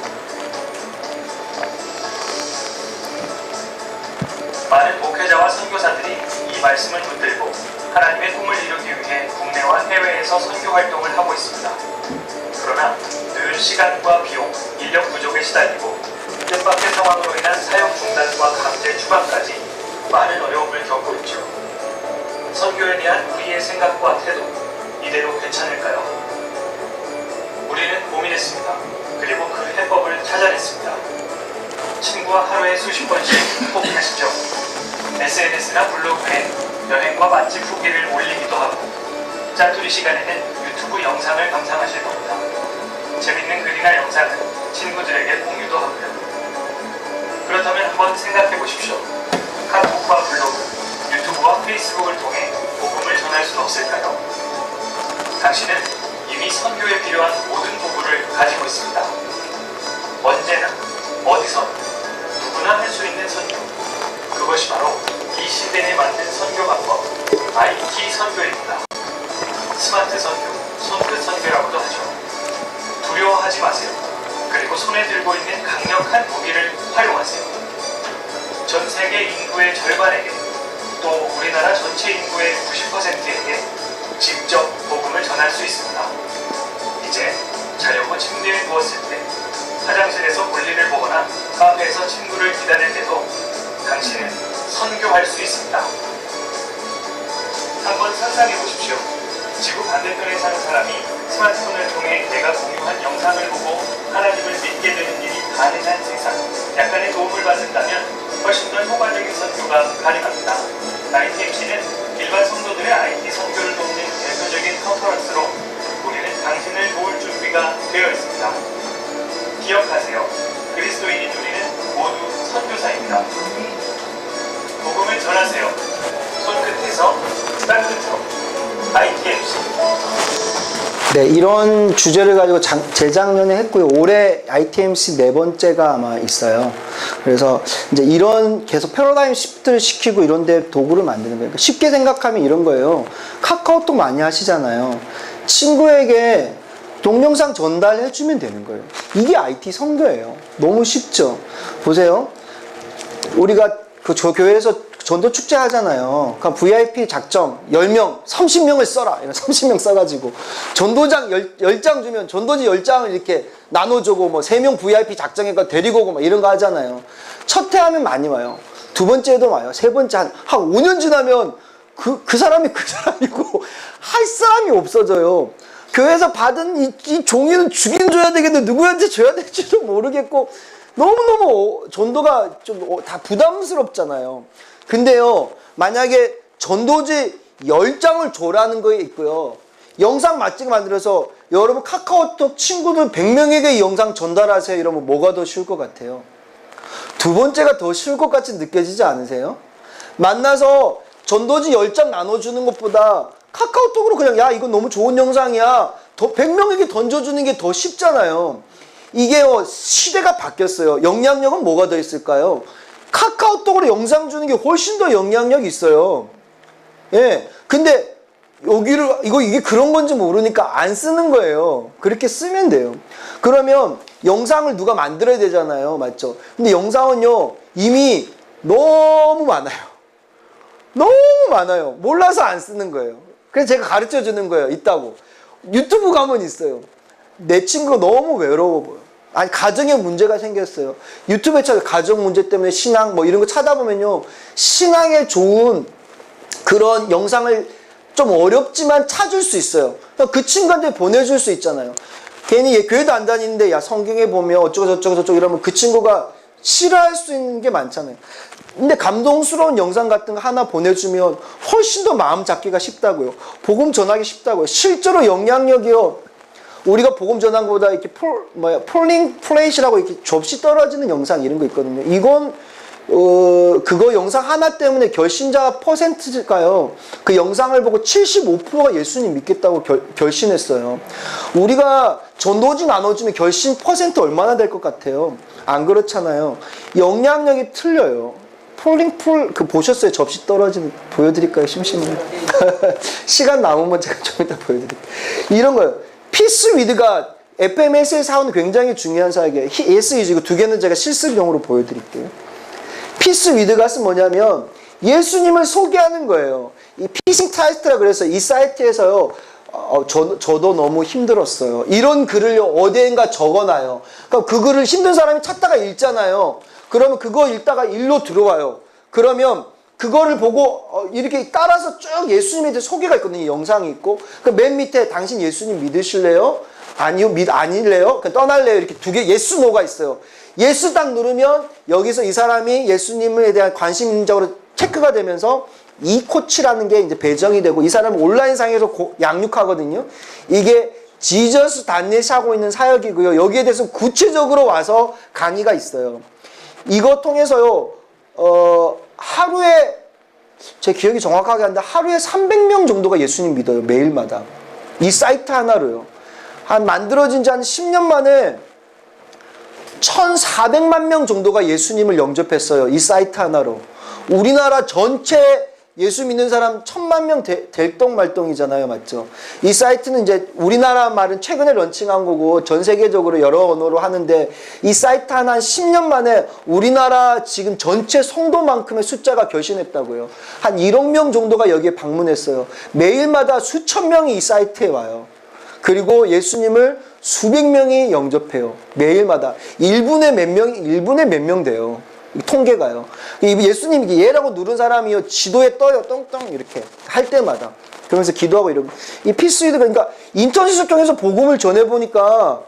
Speaker 9: 많은 목회자와 선교사들이 이 말씀을 붙들고 하나님의 꿈을 이루기 위해 국내와 해외에서 선교 활동을 하고 있습니다. 그러나 늘 시간과 비용, 인력 부족에 시달리고 뜻밖의 상황으로 인한 사역 중단과 강제 추방까지 많은 어려움을 겪고 있죠. 선교에 대한 우리의 생각과 태도, 이대로 괜찮을까요? 우리는 고민했습니다. 그리고 그 해법을 찾아냈습니다. 친구와 하루에 수십 번씩 꼭 하시죠. SNS나 블로그에 여행과 맛집 후기를 올리기도 하고 짜투리 시간에는 유튜브 영상을 감상하실 겁니다. 재밌는 글이나 영상은 친구들에게 공유도 하고요. 그렇다면 한번 생각해 보십시오. 카톡과 블로그, 유튜브와 페이스북을 통해 복음을 전할 수 없을까요? 당신은 이미 선교에 필요한 모든 도구를 가지고 있습니다. 언제나, 어디서나, 누구나 할 수 있는 선교. 그것이 바로 이 시대에 맞는 선교 방법, IT 선교입니다. 스마트 선교, 손끝 선교라고도 하죠. 두려워하지 마세요. 그리고 손에 들고 있는 강력한 무기를 활용하세요. 전 세계 인구의 절반에게, 또 우리나라 전체 인구의 90%에게 직접 복음을 전할 수 있습니다. 이제 자려고 침대에 누웠을 때, 화장실에서 볼일을 보거나 카페에서 친구를 기다릴 때도 당신은 선교할 수 있습니다. 한번 상상해 보십시오. 지구 반대편에 사는 사람이 스마트폰을 통해 내가 공유한 영상을 보고 하나님을 믿게 되는 일이 가능한 세상, 약간의 도움을 받는다면 훨씬 더 효과적인 선교가 가능합니다. ITMC는 일반 성도들의 IT 선교를 돕는 대표적인 컨퍼런스로 우리는 당신을 도울 준비가 되어 있습니다. 기억하세요. 그리스도인인 우리는 모두 선교사입니다. 복음을 전하세요. 손끝에서 땅끝으로. ITMC.
Speaker 1: 네, 이런 주제를 가지고 재작년에 했고요. 올해 ITMC 4번째가 아마 있어요. 그래서 이제 이런 계속 패러다임 시프트를 시키고 이런 데 도구를 만드는 거예요. 쉽게 생각하면 이런 거예요. 카카오톡 많이 하시잖아요. 친구에게 동영상 전달해주면 되는 거예요. 이게 IT 선교예요. 너무 쉽죠? 보세요. 우리가 그 교회에서 전도 축제 하잖아요. 그러니까 VIP 작정 10명, 30명을 써라. 이런 30명 써가지고 전도장 10장 주면 전도지 10장을 이렇게 나눠주고 뭐 3명 VIP 작정해서 데리고 오고 막 이런 거 하잖아요. 첫 해 하면 많이 와요. 두 번째도 와요. 세 번째 한 5년 지나면 그 사람이 그 사람이고 할 사람이 없어져요. 교회에서 받은 이 종이는 주긴 줘야 되겠는데 누구한테 줘야 될지도 모르겠고 너무너무 전도가 좀 다 부담스럽잖아요. 근데요, 만약에 전도지 10장을 줘라는 거에 있고요. 영상 맛집 만들어서 여러분 카카오톡 친구들 100명에게 이 영상 전달하세요. 이러면 뭐가 더 쉬울 것 같아요? 두 번째가 더 쉬울 것 같이 느껴지지 않으세요? 만나서 전도지 10장 나눠주는 것보다 카카오톡으로 그냥 야 이거 너무 좋은 영상이야. 100명에게 던져주는 게 더 쉽잖아요. 이게요, 시대가 바뀌었어요. 영향력은 뭐가 더 있을까요? 카카오톡으로 영상 주는 게 훨씬 더 영향력이 있어요. 예. 근데 이게 그런 건지 모르니까 안 쓰는 거예요. 그렇게 쓰면 돼요. 그러면 영상을 누가 만들어야 되잖아요. 맞죠? 근데 영상은요, 이미 너무 많아요. 너무 많아요. 몰라서 안 쓰는 거예요. 그래서 제가 가르쳐 주는 거예요. 있다고. 유튜브 가면 있어요. 내 친구가 너무 외로워 보여. 아니, 가정에 문제가 생겼어요. 유튜브에 찾아 가정 문제 때문에 신앙 뭐 이런 거 찾아보면요, 신앙에 좋은 그런 영상을 좀 어렵지만 찾을 수 있어요. 그 친구한테 보내줄 수 있잖아요. 괜히 얘 교회도 안 다니는데 야 성경에 보면 어쩌고 저쩌고 이러면 그 친구가 싫어할 수 있는 게 많잖아요. 근데 감동스러운 영상 같은 거 하나 보내주면 훨씬 더 마음 잡기가 쉽다고요. 복음 전하기 쉽다고요. 실제로 영향력이요, 우리가 복음 전한 것보다 이렇게 폴링 플레이시라고 이렇게 접시 떨어지는 영상 이런 거 있거든요. 이건 그거 영상 하나 때문에 결신자 퍼센트가요. 그 영상을 보고 75%가 예수님 믿겠다고 결신했어요. 우리가 전도지 나눠주면 결신 퍼센트 얼마나 될 것 같아요? 안 그렇잖아요. 영향력이 틀려요. 그 보셨어요? 접시 떨어지는 보여드릴까요? 심심해요. 시간 남으면 제가 좀 이따 보여드릴게요. 이런 거예요. 피스 위드가 FMS에서 하는 굉장히 중요한 사역이에요. SEG 이거 두 개는 제가 실습용으로 보여드릴게요. 피스 위드가스 뭐냐면 예수님을 소개하는 거예요. 이 피싱 타이스트라 그래서 이 사이트에서요. 저도 너무 힘들었어요. 이런 글을요 어디엔가 적어놔요. 그럼 그 글을 힘든 사람이 찾다가 읽잖아요. 그러면 그거 읽다가 일로 들어와요. 그러면 그거를 보고 이렇게 따라서 쭉 예수님에 대해 소개가 있거든요. 영상이 있고 그 맨 밑에 당신 예수님 믿으실래요? 아니요, 아닐래요? 떠날래요? 이렇게 두 개 예수 노가 있어요. 예수 딱 누르면 여기서 이 사람이 예수님에 대한 관심적으로 체크가 되면서 이 코치라는 게 이제 배정이 되고 이 사람은 온라인상에서 양육하거든요. 이게 지저스 단넷이 하고 있는 사역이고요. 여기에 대해서 구체적으로 와서 강의가 있어요. 이거 통해서요. 하루에 제 기억이 정확하게 한데 하루에 300명 정도가 예수님 믿어요. 매일마다. 이 사이트 하나로요. 만들어진 지 한 10년 만에 1,400만 명 정도가 예수님을 영접했어요. 이 사이트 하나로. 우리나라 전체 예수 믿는 사람 1,000만 명 될동 말동이잖아요. 맞죠? 이 사이트는 이제 우리나라 말은 최근에 런칭한 거고 전 세계적으로 여러 언어로 하는데 이 사이트 하나 한 10년 만에 우리나라 지금 전체 성도만큼의 숫자가 결신했다고요. 한 1억 명 정도가 여기에 방문했어요. 매일마다 수천 명이 이 사이트에 와요. 그리고 예수님을 수백 명이 영접해요. 매일마다. 1분에 몇 명 돼요. 통계가요. 예수님 이게 얘라고 누른 사람이요. 지도에 떠요. 똥똥 이렇게 할 때마다. 그러면서 기도하고 이러고. 이 피스위드가 그러니까 인터넷을 통해서 복음을 전해보니까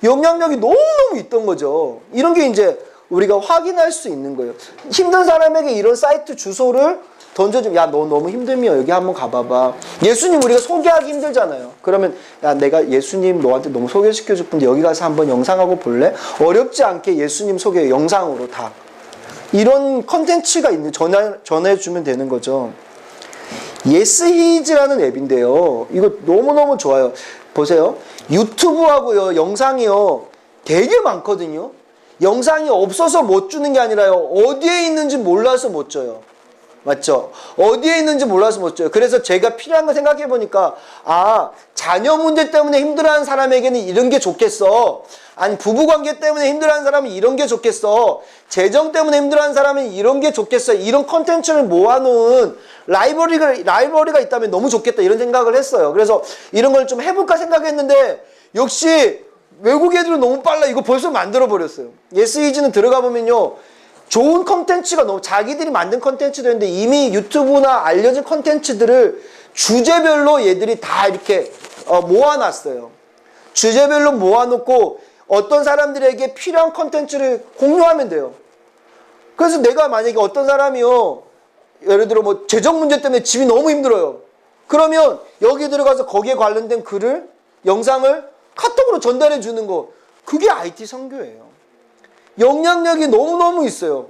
Speaker 1: 영향력이 너무너무 있던 거죠. 이런 게 이제 우리가 확인할 수 있는 거예요. 힘든 사람에게 이런 사이트 주소를 던져주면 야, 너 너무 힘들면 여기 한번 가봐봐. 예수님 우리가 소개하기 힘들잖아요. 그러면 야, 내가 예수님 너한테 너무 소개시켜줄 건데 여기 가서 한번 영상하고 볼래? 어렵지 않게 예수님 소개 영상으로 다. 이런 컨텐츠가 있는 전해주면 되는 거죠. 예스히즈라는 앱인데요. 이거 너무너무 좋아요. 보세요. 유튜브하고요. 영상이요. 되게 많거든요. 영상이 없어서 못 주는 게 아니라요. 어디에 있는지 몰라서 못 줘요. 맞죠? 어디에 있는지 몰라서 못 줘요. 그래서 제가 필요한 거 생각해 보니까 자녀 문제 때문에 힘들어하는 사람에게는 이런 게 좋겠어. 아니 부부관계 때문에 힘들어하는 사람은 이런 게 좋겠어. 재정 때문에 힘들어하는 사람은 이런 게 좋겠어. 이런 컨텐츠를 모아놓은 라이브러리가 있다면 너무 좋겠다 이런 생각을 했어요. 그래서 이런 걸 좀 해볼까 생각했는데 역시 외국 애들은 너무 빨라. 이거 벌써 만들어버렸어요. 예스이즈는 들어가 보면요. 좋은 컨텐츠가 너무 자기들이 만든 컨텐츠도 있는데 이미 유튜브나 알려진 컨텐츠들을 주제별로 얘들이 다 이렇게 모아놨어요. 주제별로 모아놓고 어떤 사람들에게 필요한 컨텐츠를 공유하면 돼요. 그래서 내가 만약에 어떤 사람이요. 예를 들어 뭐 재정 문제 때문에 집이 너무 힘들어요. 그러면 여기 들어가서 거기에 관련된 글을 영상을 카톡으로 전달해 주는 거 그게 IT 선교예요. 영향력이 너무너무 있어요.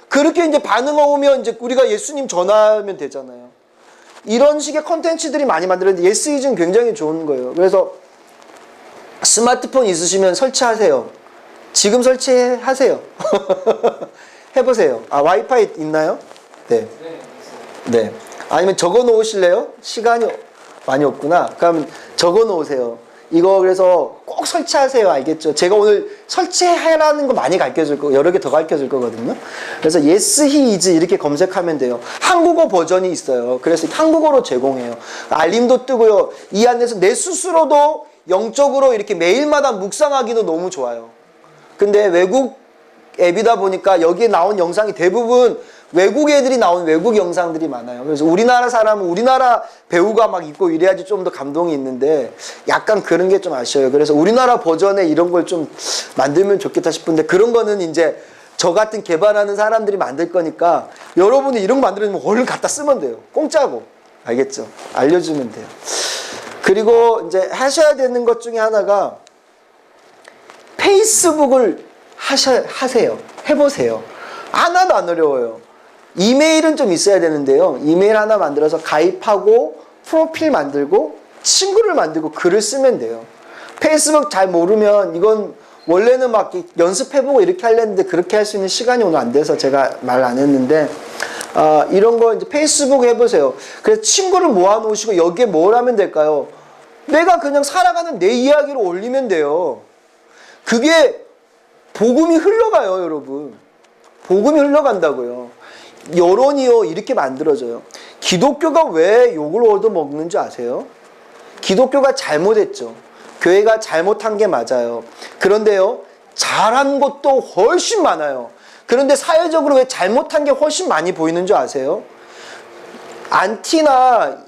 Speaker 1: 그렇게 이제 반응 오면 이제 우리가 예수님 전하면 되잖아요. 이런 식의 컨텐츠들이 많이 만들었는데 예스이즈는 굉장히 좋은 거예요. 그래서 스마트폰 있으시면 설치하세요. 지금 설치하세요. 해보세요. 와이파이 있나요? 네. 네. 아니면 적어 놓으실래요? 시간이 많이 없구나. 그럼 적어 놓으세요. 이거 그래서 꼭 설치하세요. 알겠죠? 제가 오늘 설치해라는 거 많이 가르쳐줄 거고 여러 개 더 가르쳐줄 거거든요. 그래서 yes, he is 이렇게 검색하면 돼요. 한국어 버전이 있어요. 그래서 한국어로 제공해요. 알림도 뜨고요. 이 안에서 내 스스로도 영적으로 이렇게 매일마다 묵상하기도 너무 좋아요. 근데 외국 앱이다 보니까 여기에 나온 영상이 대부분 외국 애들이 나온 외국 영상들이 많아요. 그래서 우리나라 사람은 우리나라 배우가 막 있고 이래야지 좀 더 감동이 있는데 약간 그런 게 좀 아쉬워요. 그래서 우리나라 버전에 이런 걸 좀 만들면 좋겠다 싶은데 그런 거는 이제 저 같은 개발하는 사람들이 만들 거니까 여러분이 이런 거 만들어주면 얼른 갖다 쓰면 돼요. 공짜고. 알겠죠? 알려주면 돼요. 그리고 이제 하셔야 되는 것 중에 하나가 페이스북을 하세요. 해보세요. 하나도 안 어려워요. 이메일은 좀 있어야 되는데요. 이메일 하나 만들어서 가입하고 프로필 만들고 친구를 만들고 글을 쓰면 돼요. 페이스북 잘 모르면 이건 원래는 막 연습해보고 이렇게 하려는데 그렇게 할 수 있는 시간이 오늘 안 돼서 제가 말 안 했는데 이런 거 이제 페이스북 해보세요. 그래서 친구를 모아놓으시고 여기에 뭘 하면 될까요? 내가 그냥 살아가는 내 이야기를 올리면 돼요. 그게 복음이 흘러가요, 여러분. 복음이 흘러간다고요. 여론이요, 이렇게 만들어져요. 기독교가 왜 욕을 얻어먹는지 아세요? 기독교가 잘못했죠. 교회가 잘못한 게 맞아요. 그런데요, 잘한 것도 훨씬 많아요. 그런데 사회적으로 왜 잘못한 게 훨씬 많이 보이는 줄 아세요? 안티나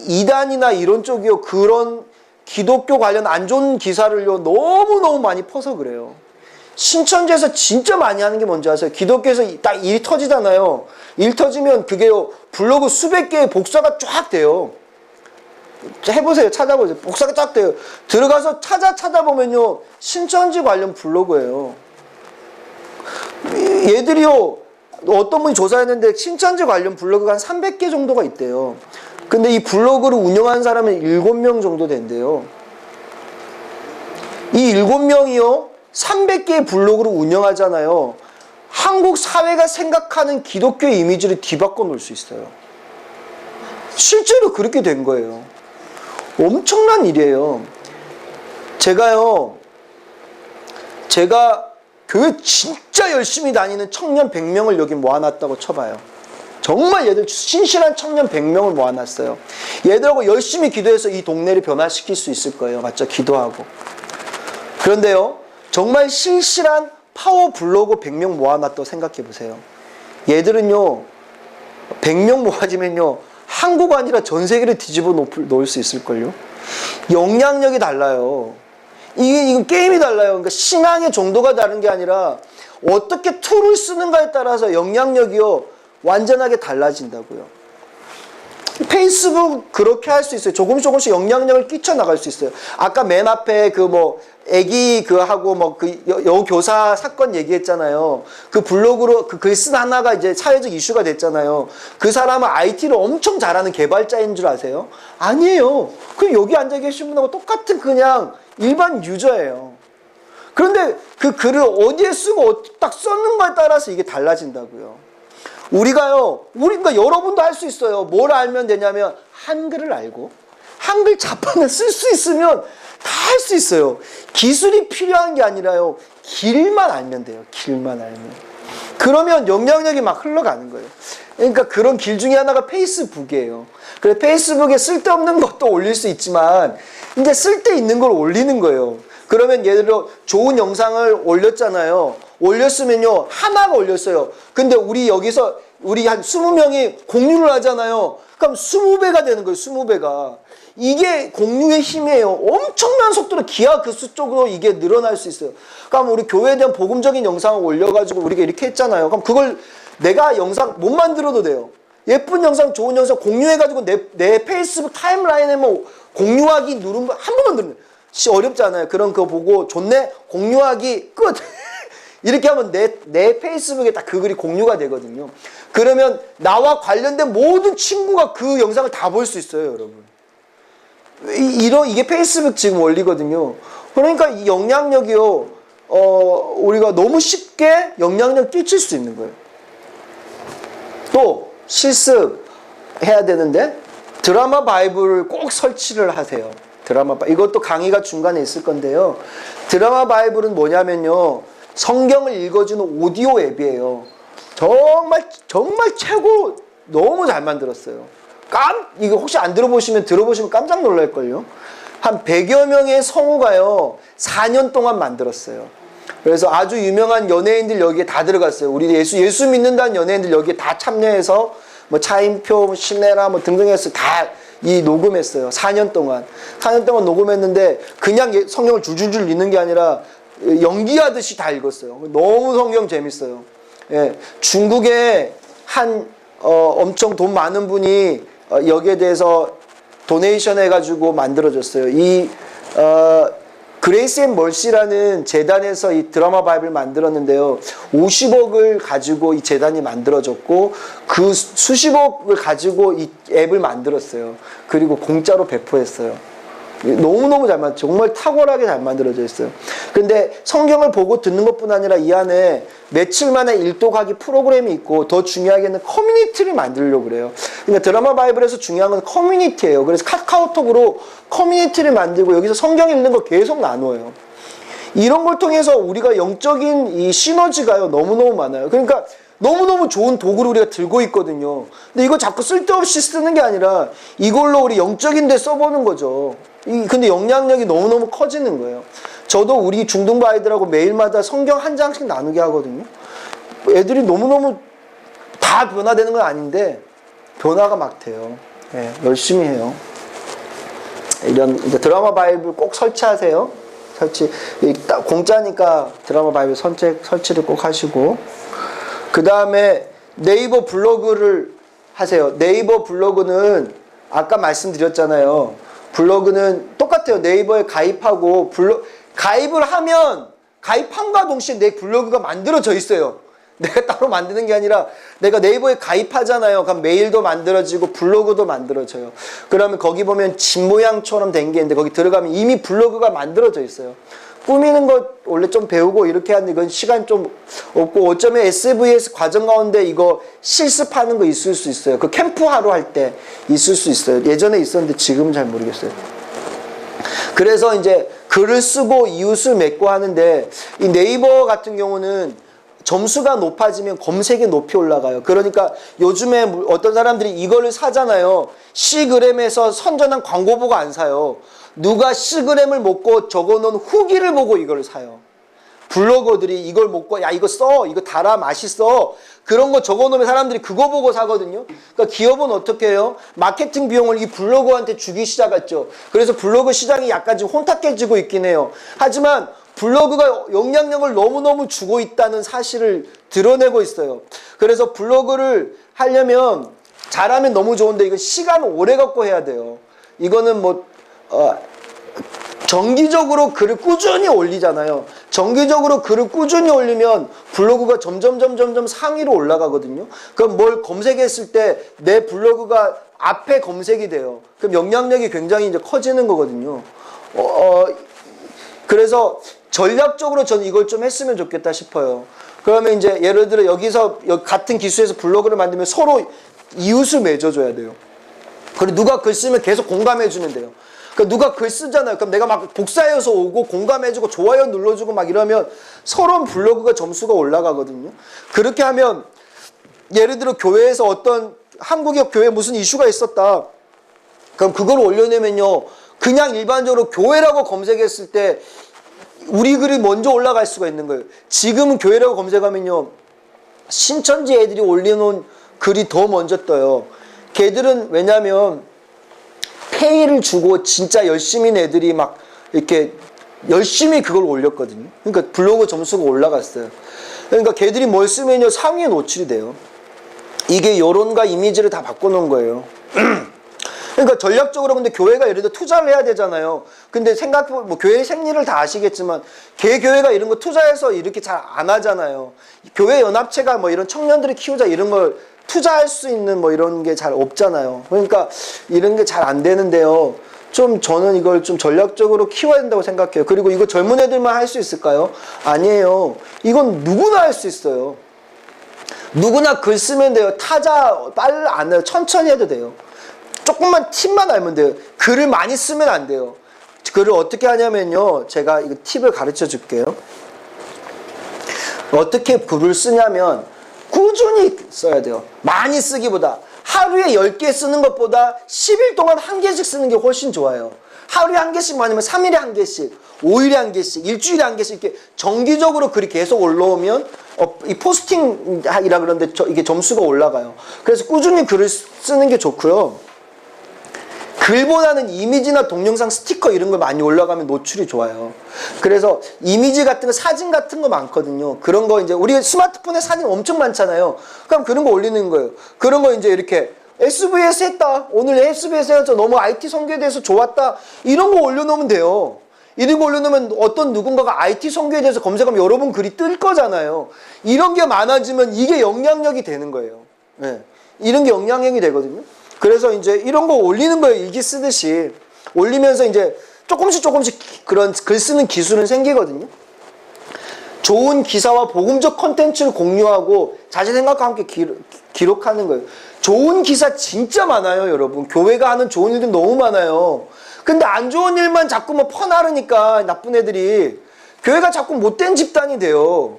Speaker 1: 이단이나 이런 쪽이요, 그런 기독교 관련 안 좋은 기사를요, 너무너무 많이 퍼서 그래요. 신천지에서 진짜 많이 하는 게 뭔지 아세요? 기독교에서 딱 일이 터지잖아요. 일 터지면 그게요, 블로그 수백 개의 복사가 쫙 돼요. 해보세요. 찾아보세요. 복사가 쫙 돼요. 들어가서 찾아보면요, 신천지 관련 블로그예요. 얘들이요, 어떤 분이 조사했는데 신천지 관련 블로그가 한 300개 정도가 있대요. 근데 이 블로그를 운영하는 사람은 7명 정도 된대요. 이 7명이요, 300개의 블로그를 운영하잖아요. 한국 사회가 생각하는 기독교 이미지를 뒤바꿔 놓을 수 있어요. 실제로 그렇게 된 거예요. 엄청난 일이에요. 제가 교회 진짜 열심히 다니는 청년 100명을 여기 모아놨다고 쳐봐요. 정말 얘들 신실한 청년 100명을 모아놨어요. 얘들하고 열심히 기도해서 이 동네를 변화시킬 수 있을 거예요. 맞죠? 기도하고. 그런데요, 정말 실실한 파워 블로그 100명 모아놨다고 생각해 보세요. 얘들은요, 100명 모아지면요, 한국 아니라 전 세계를 뒤집어 놓을 수 있을걸요? 영향력이 달라요. 이거 게임이 달라요. 그러니까 신앙의 정도가 다른 게 아니라 어떻게 툴을 쓰는가에 따라서 영향력이요, 완전하게 달라진다고요. 페이스북 그렇게 할 수 있어요. 조금씩 영향력을 끼쳐 나갈 수 있어요. 아까 맨 앞에 애기 하고 여교사 사건 얘기했잖아요. 그 블로그로 그 글 쓴 하나가 이제 사회적 이슈가 됐잖아요. 그 사람은 IT를 엄청 잘하는 개발자인 줄 아세요? 아니에요. 그 여기 앉아 계신 분하고 똑같은 그냥 일반 유저예요. 그런데 그 글을 어디에 쓰고 딱 썼는가에 따라서 이게 달라진다고요. 우리가 여러분도 할 수 있어요. 뭘 알면 되냐면 한글을 알고 한글 자판을 쓸 수 있으면 다 할 수 있어요. 기술이 필요한 게 아니라요, 길만 알면 돼요. 길만 알면. 그러면 영향력이 막 흘러가는 거예요. 그러니까 그런 길 중에 하나가 페이스북이에요. 그래서 페이스북에 쓸데없는 것도 올릴 수 있지만 이제 쓸데있는 걸 올리는 거예요. 그러면 예를 들어 좋은 영상을 올렸잖아요. 올렸으면요, 하나가 올렸어요. 근데 우리 여기서 한 20명이 공유를 하잖아요. 그럼 20배가 되는 거예요. 20배가. 이게 공유의 힘이에요. 엄청난 속도로 기하급수 쪽으로 이게 늘어날 수 있어요. 그럼 우리 교회에 대한 복음적인 영상을 올려가지고 우리가 이렇게 했잖아요. 그럼 그걸 내가 영상 못 만들어도 돼요. 예쁜 영상, 좋은 영상 공유해가지고 내 페이스북 타임라인에 공유하기 누른 거 한 번만 누르면 어렵지 않아요. 그런 거 보고 좋네, 공유하기 끝. 이렇게 하면 내 페이스북에 딱 그 글이 공유가 되거든요. 그러면 나와 관련된 모든 친구가 그 영상을 다 볼 수 있어요, 여러분. 이게 페이스북 지금 원리거든요. 그러니까 이 영향력이요, 우리가 너무 쉽게 영향력 끼칠 수 있는 거예요. 또 실습해야 되는데 드라마 바이블을 꼭 설치를 하세요. 이것도 강의가 중간에 있을 건데요. 드라마 바이블은 뭐냐면요, 성경을 읽어주는 오디오 앱이에요. 정말 최고, 너무 잘 만들었어요. 이거 혹시 안 들어보시면 깜짝 놀랄걸요. 한 100여 명의 성우가요, 4년 동안 만들었어요. 그래서 아주 유명한 연예인들 여기에 다 들어갔어요. 우리 예수 믿는다는 연예인들 여기에 다 참여해서 차인표, 신혜라 등등 해서 다 녹음했어요. 4년 동안 녹음했는데 그냥 성경을 줄줄줄 읽는 게 아니라 연기하듯이 다 읽었어요. 너무 성경 재밌어요. 예, 중국에 한 엄청 돈 많은 분이 여기에 대해서 도네이션 해가지고 만들어졌어요. 그레이스 앤 멀시라는 재단에서 이 드라마 바이블을 만들었는데요. 50억을 가지고 이 재단이 만들어졌고 그 수십억을 가지고 이 앱을 만들었어요. 그리고 공짜로 배포했어요. 너무너무 잘 정말 탁월하게 잘 만들어져 있어요. 근데 성경을 보고 듣는 것뿐 아니라 이 안에 며칠 만에 일독하기 프로그램이 있고 더 중요하게는 커뮤니티를 만들려고 그래요. 그러니까 드라마 바이블에서 중요한 건 커뮤니티예요. 그래서 카카오톡으로 커뮤니티를 만들고 여기서 성경 읽는 거 계속 나눠요. 이런 걸 통해서 우리가 영적인 이 시너지가요 너무너무 많아요. 그러니까 너무너무 좋은 도구를 우리가 들고 있거든요. 근데 이거 자꾸 쓸데없이 쓰는 게 아니라 이걸로 우리 영적인 데 써보는 거죠. 근데 영향력이 너무너무 커지는 거예요. 저도 우리 중등부 아이들하고 매일마다 성경 한 장씩 나누게 하거든요. 애들이 너무너무 다 변화되는 건 아닌데 변화가 막 돼요. 네, 열심히 해요. 이런 드라마 바이블 꼭 설치하세요. 공짜니까 드라마 바이블 설치를 꼭 하시고, 그 다음에 네이버 블로그를 하세요. 네이버 블로그는 아까 말씀드렸잖아요. 블로그는 똑같아요. 네이버에 가입하고 가입을 하면 가입함과 동시에 내 블로그가 만들어져 있어요. 내가 따로 만드는 게 아니라 내가 네이버에 가입하잖아요. 그럼 메일도 만들어지고 블로그도 만들어져요. 그러면 거기 보면 집 모양처럼 된 게 있는데 거기 들어가면 이미 블로그가 만들어져 있어요. 꾸미는 거 원래 좀 배우고 이렇게 하는데 이건 시간이 좀 없고 어쩌면 SVS 과정 가운데 이거 실습하는 거 있을 수 있어요. 그 캠프 하루 할 때 있을 수 있어요. 예전에 있었는데 지금은 잘 모르겠어요. 그래서 이제 글을 쓰고 이웃을 맺고 하는데 이 네이버 같은 경우는 점수가 높아지면 검색이 높이 올라가요. 그러니까 요즘에 어떤 사람들이 이거를 사잖아요. C그램에서 선전한 광고 보고 안 사요. 누가 C그램을 먹고 적어놓은 후기를 보고 이걸 사요. 블로거들이 이걸 먹고 야 이거 써, 이거 달아, 맛있어, 그런 거 적어놓으면 사람들이 그거 보고 사거든요. 그러니까 기업은 어떻게 해요? 마케팅 비용을 이 블로거한테 주기 시작했죠. 그래서 블로그 시장이 약간 지금 혼탁해지고 있긴 해요. 하지만 블로그가 영향력을 너무너무 주고 있다는 사실을 드러내고 있어요. 그래서 블로그를 하려면 잘하면 너무 좋은데 이거 시간 오래 갖고 해야 돼요. 이거는 정기적으로 글을 꾸준히 올리잖아요. 정기적으로 글을 꾸준히 올리면 블로그가 점점 상위로 올라가거든요. 그럼 뭘 검색했을 때 내 블로그가 앞에 검색이 돼요. 그럼 영향력이 굉장히 이제 커지는 거거든요. 그래서 전략적으로 저는 이걸 좀 했으면 좋겠다 싶어요. 그러면 이제 예를 들어 여기서 같은 기수에서 블로그를 만들면 서로 이웃을 맺어줘야 돼요. 그리고 누가 글 쓰면 계속 공감해주면 돼요. 그러니까 누가 글 쓰잖아요. 그럼 내가 막 복사해서 오고 공감해주고 좋아요 눌러주고 막 이러면 서로 블로그가 점수가 올라가거든요. 그렇게 하면 예를 들어 교회에서 어떤 한국의 교회에 무슨 이슈가 있었다. 그럼 그걸 올려내면요. 그냥 일반적으로 교회라고 검색했을 때 우리 글이 먼저 올라갈 수가 있는 거예요. 지금은 교회라고 검색하면요. 신천지 애들이 올려놓은 글이 더 먼저 떠요. 걔들은 왜냐면 페이를 주고 진짜 열심히 애들이 막 이렇게 열심히 그걸 올렸거든요. 그러니까 블로그 점수가 올라갔어요. 그러니까 걔들이 뭘 쓰면요. 상위에 노출이 돼요. 이게 여론과 이미지를 다 바꿔놓은 거예요. 그러니까 전략적으로 근데 교회가 예를 들어 투자를 해야 되잖아요. 근데 생각해보면 교회 생리를 다 아시겠지만 개교회가 이런 거 투자해서 이렇게 잘 안 하잖아요. 교회 연합체가 이런 청년들을 키우자 이런 걸 투자할 수 있는 이런 게 잘 없잖아요. 그러니까 이런 게 잘 안 되는데요. 저는 이걸 좀 전략적으로 키워야 된다고 생각해요. 그리고 이거 젊은 애들만 할 수 있을까요? 아니에요. 이건 누구나 할 수 있어요. 누구나 글 쓰면 돼요. 타자 빨리 안 해요. 천천히 해도 돼요. 조금만 팁만 알면 돼요. 글을 많이 쓰면 안 돼요. 글을 어떻게 하냐면요. 제가 이거 팁을 가르쳐 줄게요. 어떻게 글을 쓰냐면 꾸준히 써야 돼요. 많이 쓰기보다 하루에 10개 쓰는 것보다 10일 동안 1개씩 쓰는 게 훨씬 좋아요. 하루에 1개씩 많으면 3일에 1개씩, 5일에 1개씩, 일주일에 1개씩 이렇게 정기적으로 글이 계속 올라오면 이 포스팅이라 그러는데 이게 점수가 올라가요. 그래서 꾸준히 글을 쓰는 게 좋고요. 글보다는 이미지나 동영상 스티커 이런 걸 많이 올라가면 노출이 좋아요. 그래서 이미지 같은 거, 사진 같은 거 많거든요. 그런 거 이제 우리 스마트폰에 사진 엄청 많잖아요. 그럼 그런 거 올리는 거예요. 그런 거 이제 이렇게 SVS 했다. 오늘 SVS 해서 너무 IT 선교에 대해서 좋았다. 이런 거 올려놓으면 돼요. 이런 거 올려놓으면 어떤 누군가가 IT 선교에 대해서 검색하면 여러분 글이 뜰 거잖아요. 이런 게 많아지면 이게 영향력이 되는 거예요. 네. 이런 게 영향력이 되거든요. 그래서 이제 이런 거 올리는 거예요. 일기 쓰듯이. 올리면서 이제 조금씩 그런 글 쓰는 기술은 생기거든요. 좋은 기사와 복음적 컨텐츠를 공유하고 자신 생각과 함께 기록하는 거예요. 좋은 기사 진짜 많아요, 여러분. 교회가 하는 좋은 일들 너무 많아요. 근데 안 좋은 일만 자꾸 뭐 퍼나르니까 나쁜 애들이 교회가 자꾸 못된 집단이 돼요.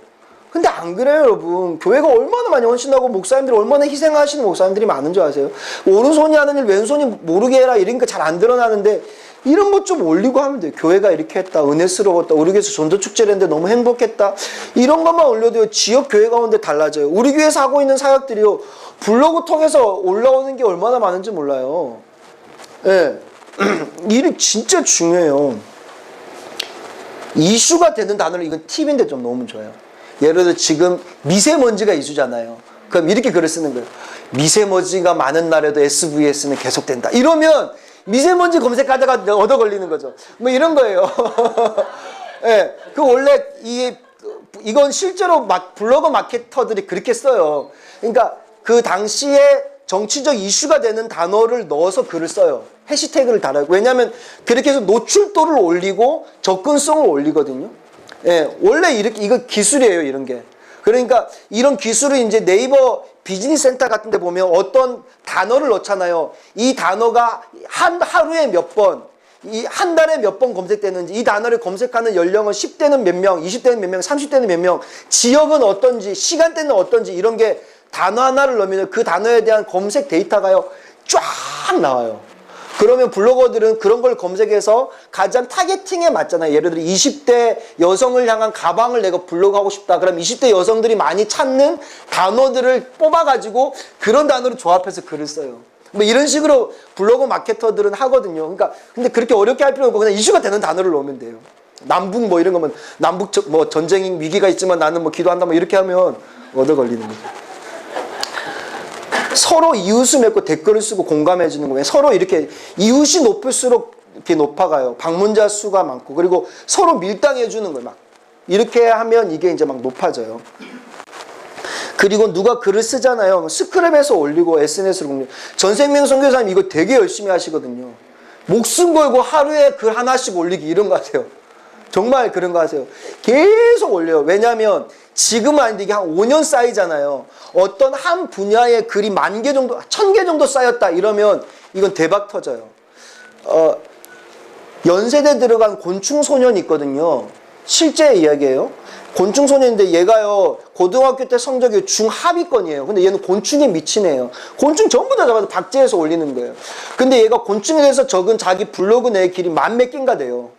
Speaker 1: 근데 안 그래요, 여러분. 교회가 얼마나 많이 헌신하고 목사님들이 얼마나 희생하시는 목사님들이 많은 줄 아세요? 오른손이 하는 일 왼손이 모르게 해라 이러니까 잘 안 드러나는데 이런 것 좀 올리고 하면 돼요. 교회가 이렇게 했다. 은혜스러웠다. 우리 교회에서 전도축제를 했는데 너무 행복했다. 이런 것만 올려도요. 지역 교회 가운데 달라져요. 우리 교회에서 하고 있는 사역들이요. 블로그 통해서 올라오는 게 얼마나 많은지 몰라요. 예. 일이 진짜 중요해요. 이슈가 되는 단어를 이건 팁인데 좀 넣으면 좋아요. 예를 들어 지금 미세먼지가 이슈잖아요. 그럼 이렇게 글을 쓰는 거예요. 미세먼지가 많은 날에도 SVS는 계속된다. 이러면 미세먼지 검색하다가 얻어 걸리는 거죠. 뭐 이런 거예요. 예, 그 원래 이건 실제로 블로거 마케터들이 그렇게 써요. 그러니까 그 당시에 정치적 이슈가 되는 단어를 넣어서 글을 써요. 해시태그를 달아요. 왜냐하면 그렇게 해서 노출도를 올리고 접근성을 올리거든요. 예, 원래 이렇게 이거 기술이에요, 이런 게. 그러니까 이런 기술을 이제 네이버 비즈니스 센터 같은 데 보면 어떤 단어를 넣잖아요. 이 단어가 하루에 몇 번, 한 달에 몇 번 검색되는지, 이 단어를 검색하는 연령은 10대는 몇 명, 20대는 몇 명, 30대는 몇 명, 지역은 어떤지, 시간대는 어떤지 이런 게 단어 하나를 넣으면 그 단어에 대한 검색 데이터가요. 쫙 나와요. 그러면 블로거들은 그런 걸 검색해서 가장 타겟팅에 맞잖아요. 예를 들어 20대 여성을 향한 가방을 내가 블로그하고 싶다. 그럼 20대 여성들이 많이 찾는 단어들을 뽑아가지고 그런 단어를 조합해서 글을 써요. 뭐 이런 식으로 블로그 마케터들은 하거든요. 그러니까 근데 그렇게 어렵게 할 필요 없고 그냥 이슈가 되는 단어를 넣으면 돼요. 남북 뭐 이런 거면 남북 뭐 전쟁 위기가 있지만 나는 뭐 기도한다 뭐 이렇게 하면 얻어 걸리는 거죠. 서로 이웃을 맺고 댓글을 쓰고 공감해 주는 거예요. 서로 이렇게 이웃이 높을수록 이렇게 높아가요. 방문자 수가 많고 그리고 서로 밀당해 주는 거예요. 막 이렇게 하면 이게 이제 막 높아져요. 그리고 누가 글을 쓰잖아요. 스크랩에서 올리고 SNS로 공유. 전생명 선교사님 이거 되게 열심히 하시거든요. 목숨 걸고 하루에 글 하나씩 올리기 이런 거 하세요. 정말 그런 거 하세요. 계속 올려요. 왜냐하면 지금은 아닌데 이게 한 5년 쌓이잖아요. 어떤 한 분야의 글이 10,000개 정도, 1,000개 정도 쌓였다 이러면 이건 대박 터져요. 연세대 들어간 곤충소년이 있거든요. 실제 이야기예요. 곤충소년인데 얘가요 고등학교 때 성적이 중하위권이에요. 근데 얘는 곤충에 미친 애예요. 곤충 전부 다 잡아서 박제해서 올리는 거예요. 근데 얘가 곤충에 대해서 적은 자기 블로그 내 길이 10,000몇 개인가 돼요.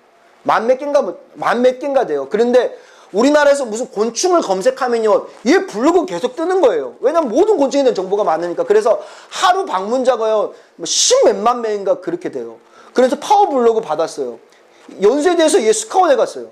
Speaker 1: 10,000몇 개인가 돼요. 그런데 우리나라에서 무슨 곤충을 검색하면요 얘 블로그 계속 뜨는 거예요. 왜냐면 모든 곤충에 대한 정보가 많으니까. 그래서 하루 방문자가요 뭐 10몇만 명인가 그렇게 돼요. 그래서 파워 블로그 받았어요. 연세대에서 얘 스카웃 해갔어요.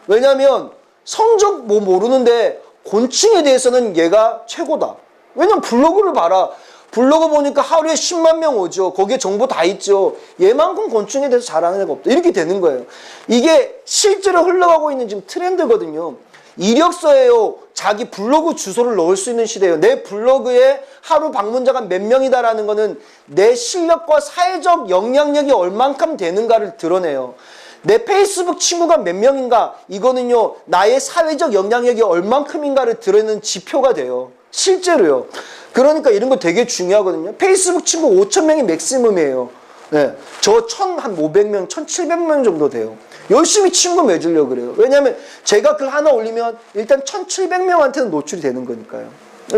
Speaker 1: 왜냐면 성적 뭐 모르는데 곤충에 대해서는 얘가 최고다. 왜냐면 블로그를 봐라. 블로그 보니까 하루에 10만 명 오죠. 거기에 정보 다 있죠. 얘만큼 곤충에 대해서 잘하는 애가 없다. 이렇게 되는 거예요. 이게 실제로 흘러가고 있는 지금 트렌드거든요. 이력서에요. 자기 블로그 주소를 넣을 수 있는 시대예요. 내 블로그에 하루 방문자가 몇 명이다라는 거는 내 실력과 사회적 영향력이 얼만큼 되는가를 드러내요. 내 페이스북 친구가 몇 명인가 이거는요 나의 사회적 영향력이 얼만큼인가를 드러내는 지표가 돼요. 실제로요. 그러니까 이런 거 되게 중요하거든요. 페이스북 친구 5,000명이 맥시멈이에요. 네. 저 1,500명, 1,700명 정도 돼요. 열심히 친구 맺으려고 그래요. 왜냐하면 제가 글 하나 올리면 일단 1,700명한테는 노출이 되는 거니까요.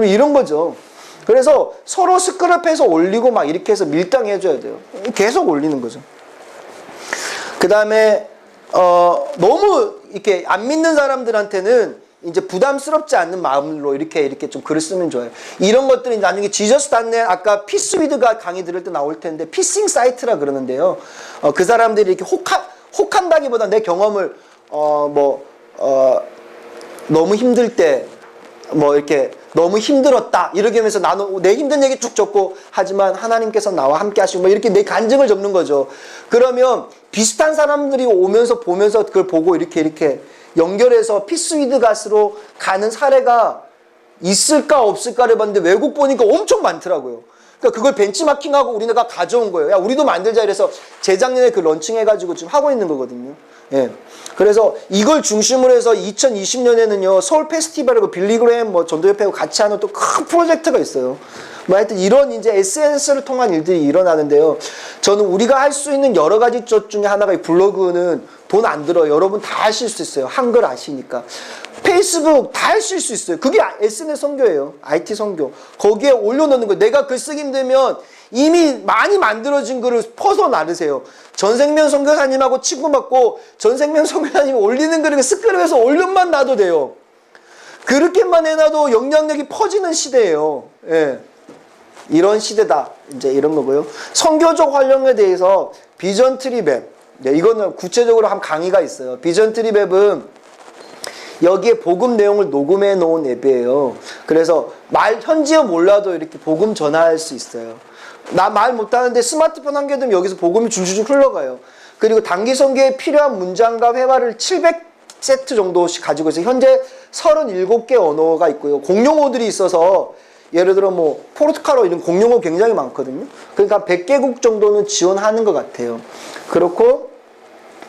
Speaker 1: 이런 거죠. 그래서 서로 스크랩해서 올리고 막 이렇게 해서 밀당해줘야 돼요. 계속 올리는 거죠. 그 다음에 너무 이렇게 안 믿는 사람들한테는 이제 부담스럽지 않는 마음으로 이렇게 좀 글을 쓰면 좋아요. 이런 것들이 나중에 지저스단네 아까 피스위드가 강의 들을 때 나올 텐데 피싱 사이트라 그러는데요. 그 사람들이 이렇게 혹한다기보다 내 경험을 너무 힘들 때 뭐 이렇게 너무 힘들었다 이렇게 하면서 나는 내 힘든 얘기 쭉 적고 하지만 하나님께서 나와 함께 하시고 뭐 이렇게 내 간증을 적는 거죠. 그러면 비슷한 사람들이 오면서 보면서 그걸 보고 이렇게 연결해서 피스 위드 갓으로 가는 사례가 있을까 없을까를 봤는데 외국 보니까 엄청 많더라고요. 그러니까 그걸 벤치마킹하고 우리나라가 가져온 거예요. 야, 우리도 만들자 이래서 재작년에 그 런칭해가지고 지금 하고 있는 거거든요. 예. 그래서 이걸 중심으로 해서 2020년에는요, 서울 페스티벌하고 빌리그램 뭐 전도협회하고 같이 하는 또 큰 프로젝트가 있어요. 뭐 하여튼 이런 이제 SNS를 통한 일들이 일어나는데요. 저는 우리가 할 수 있는 여러 가지 것 중에 하나가 이 블로그는 돈 안 들어요. 여러분 다 하실 수 있어요. 한글 아시니까. 페이스북 다 하실 수 있어요. 그게 SNS 선교예요. IT 선교. 거기에 올려놓는 거예요. 내가 글 쓰기 힘들면 이미 많이 만들어진 글을 퍼서 나르세요. 전생명 선교사님하고 친구맞고 전생명 선교사님이 올리는 글을 스크랩해서 올려만 놔도 돼요. 그렇게만 해놔도 영향력이 퍼지는 시대예요. 예. 이런 시대다. 이제 이런 거고요. 선교적 활용에 대해서 비전 트리맵. 네, 이거는 구체적으로 한 강의가 있어요. 비전 트리맵은 여기에 복음 내용을 녹음해 놓은 앱이에요. 그래서 현지어 몰라도 이렇게 복음 전할 수 있어요. 나 말 못하는데 스마트폰 한 개 들면 여기서 복음이 줄줄줄 흘러가요. 그리고 단기 선교에 필요한 문장과 회화를 700세트 정도씩 가지고 있어요. 현재 37개 언어가 있고요. 공용어들이 있어서 예를 들어 뭐 포르투갈어 이런 공용어 굉장히 많거든요. 그러니까 100개국 정도는 지원하는 것 같아요. 그렇고